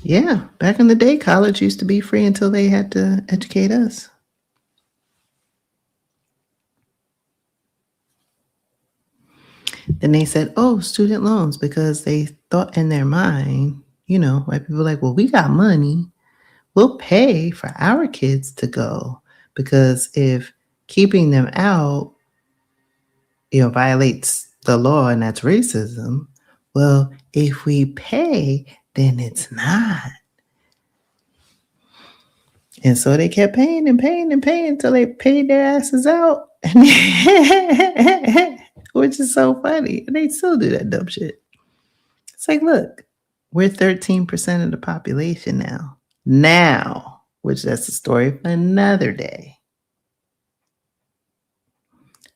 Yeah, back in the day, college used to be free until they had to educate us. Then they said, oh, student loans, because they thought in their mind, white people were like, well, we got money. We'll pay for our kids to go because if keeping them out, violates the law and that's racism, well, if we pay, then it's not. And so they kept paying and paying and paying until they paid their asses out. Which is so funny. And they still do that dumb shit. It's like, look, we're 13% of the population now. Now, which that's a story for another day.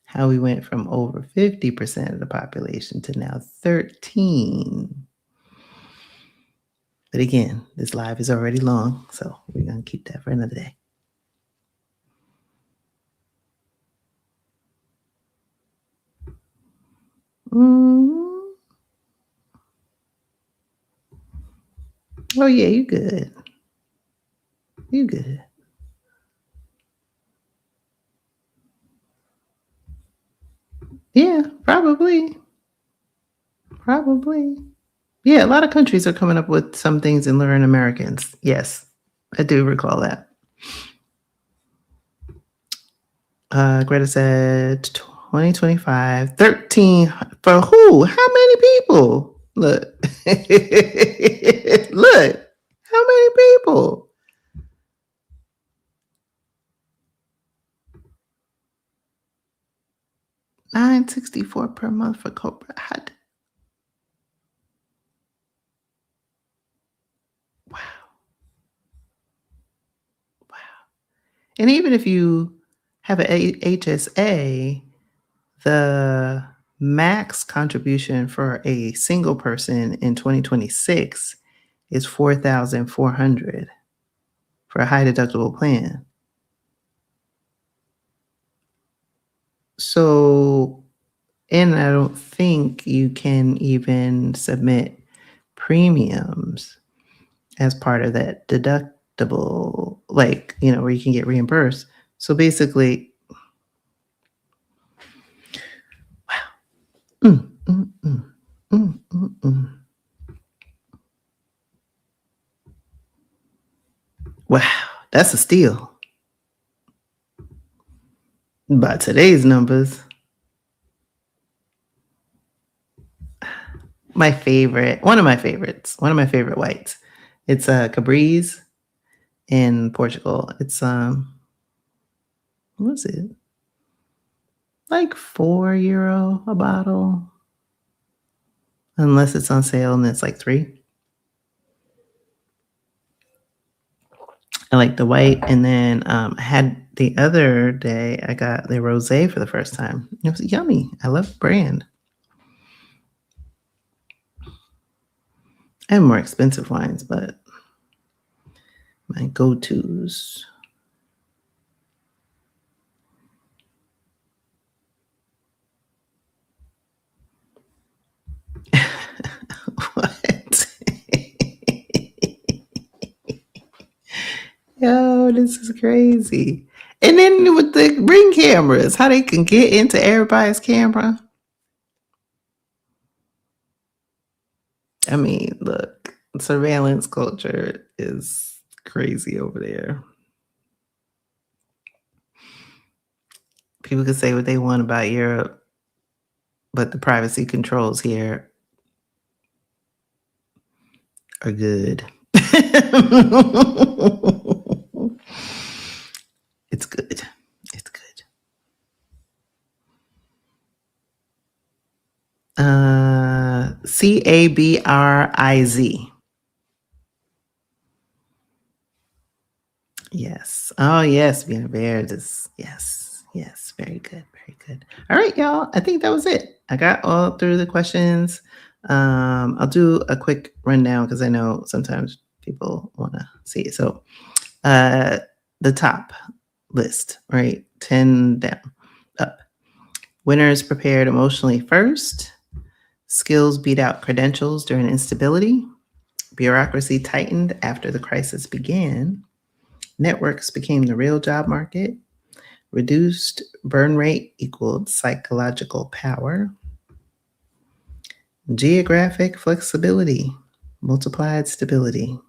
How we went from over 50% of the population to now 13. But again, this live is already long, so we're going to keep that for another day. Oh, yeah, you good. You good. Yeah, probably. Probably. Yeah, a lot of countries are coming up with some things in Learn Americans. Yes, I do recall that. Greta said 2025, 13 for who? How many people? Look. Look. How many people? $964 per month for corporate. Wow. Wow. And even if you have an HSA, the max contribution for a single person in 2026 is $4,400 for a high deductible plan. So, and I don't think you can even submit premiums as part of that deductible, like, where you can get reimbursed. So basically, wow. Wow, that's a steal. By today's numbers. One of my favorite whites. It's Cabriz in Portugal. It's what is it? Like €4 a bottle. Unless it's on sale and it's like $3. I like the white. And then I had the other day, I got the rosé for the first time. It was yummy. I love the brand. I have more expensive wines, but my go-tos. What? Yo, this is crazy. And then with the ring cameras, how they can get into everybody's camera. I mean, look, surveillance culture is crazy over there. People can say what they want about Europe, but the privacy controls here are good. It's good. It's good. CABRIZ. Yes. Oh, yes. Being a bear is, yes. Yes. Very good. Very good. All right, y'all. I think that was it. I got all through the questions. I'll do a quick rundown because I know sometimes people want to see it. So, the top list, right? 10 down, up. Winners prepared emotionally first. Skills beat out credentials during instability. Bureaucracy tightened after the crisis began. Networks became the real job market. Reduced burn rate equaled psychological power. Geographic flexibility multiplied stability.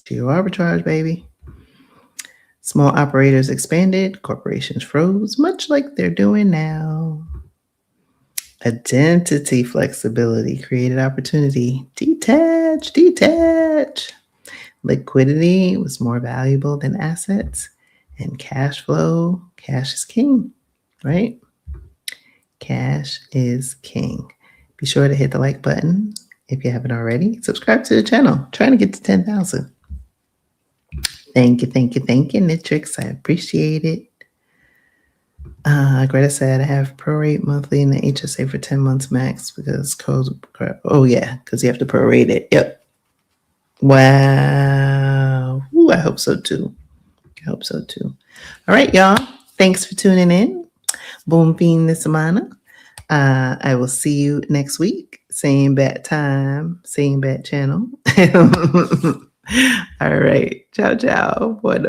Geo arbitrage, baby. Small operators expanded, corporations froze, much like they're doing now. Identity flexibility created opportunity. Detach. Liquidity was more valuable than assets. And cash flow, cash is king, right? Cash is king. Be sure to hit the like button if you haven't already. Subscribe to the channel. Trying to get to 10,000. Thank you, Nitrix. I appreciate it. Greta said I have prorate monthly in the HSA for 10 months max because codes. Oh, yeah, because you have to prorate it. Yep. Wow. Ooh, I hope so too. All right, y'all. Thanks for tuning in. Boom fin de semana. I will see you next week. Same bat time, same bat channel. All right. Ciao, ciao. Bueno.